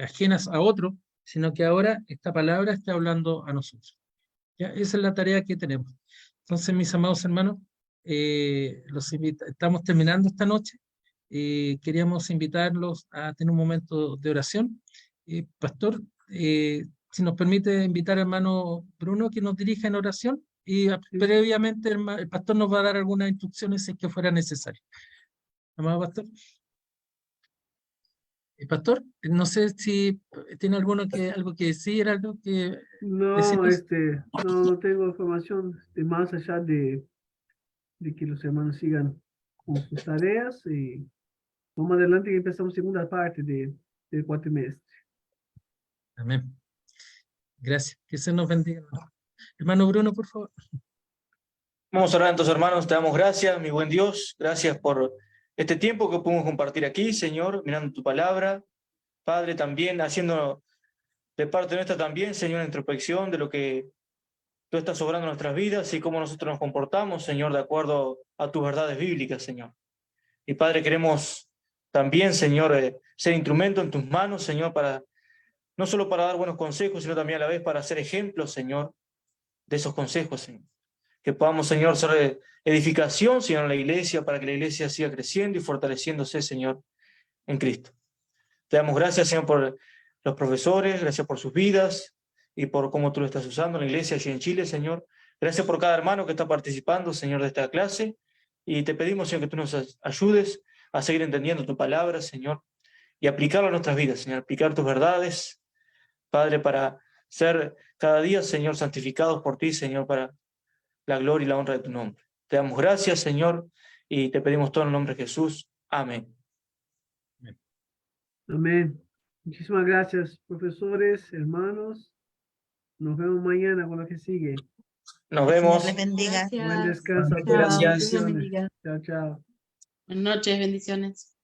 ajenas a otro, sino que ahora esta palabra está hablando a nosotros. ¿Ya? Esa es la tarea que tenemos. Entonces, mis amados hermanos, estamos terminando esta noche. Queríamos invitarlos a tener un momento de oración. Pastor, si nos permite invitar al hermano Bruno que nos dirija en oración y previamente el pastor nos va a dar algunas instrucciones si es que fuera necesario. Amado pastor. Pastor, no sé si tiene algo que decir, algo que No, decirnos. no tengo información más allá de que los hermanos sigan con sus tareas y vamos adelante y empezamos segunda parte del cuatrimestre. Amén. Gracias. Que se nos bendiga. Hermano Bruno, por favor. Vamos a orar entonces, hermanos. Te damos gracias, mi buen Dios. Gracias por este tiempo que podemos compartir aquí, Señor, mirando tu palabra. Padre, también haciendo de parte nuestra también, Señor, introspección de lo que tú estás obrando en nuestras vidas y cómo nosotros nos comportamos, Señor, de acuerdo a tus verdades bíblicas, Señor. Y Padre, queremos también, Señor, ser instrumento en tus manos, Señor, no solo para dar buenos consejos, sino también a la vez para ser ejemplos, Señor, de esos consejos, Señor. Que podamos, Señor, ser edificación, Señor, en la iglesia, para que la iglesia siga creciendo y fortaleciéndose, Señor, en Cristo. Te damos gracias, Señor, por los profesores, gracias por sus vidas y por cómo tú lo estás usando en la iglesia aquí en Chile, Señor. Gracias por cada hermano que está participando, Señor, de esta clase. Y te pedimos, Señor, que tú nos ayudes a seguir entendiendo tu palabra, Señor, y aplicarla a nuestras vidas, Señor, aplicar tus verdades, Padre, para ser cada día, Señor, santificados por ti, Señor, para la gloria y la honra de tu nombre. Te damos gracias, Señor, y te pedimos todo en el nombre de Jesús. Amén. Amén. Muchísimas gracias, profesores, hermanos. Nos vemos mañana con lo que sigue. Nos Que el Señor vemos. les bendiga. Buen Gracias. descanso a Chao. todos. Gracias. Dios los Bendiciones. bendiga. Chao, chao. Buenas noches, bendiciones.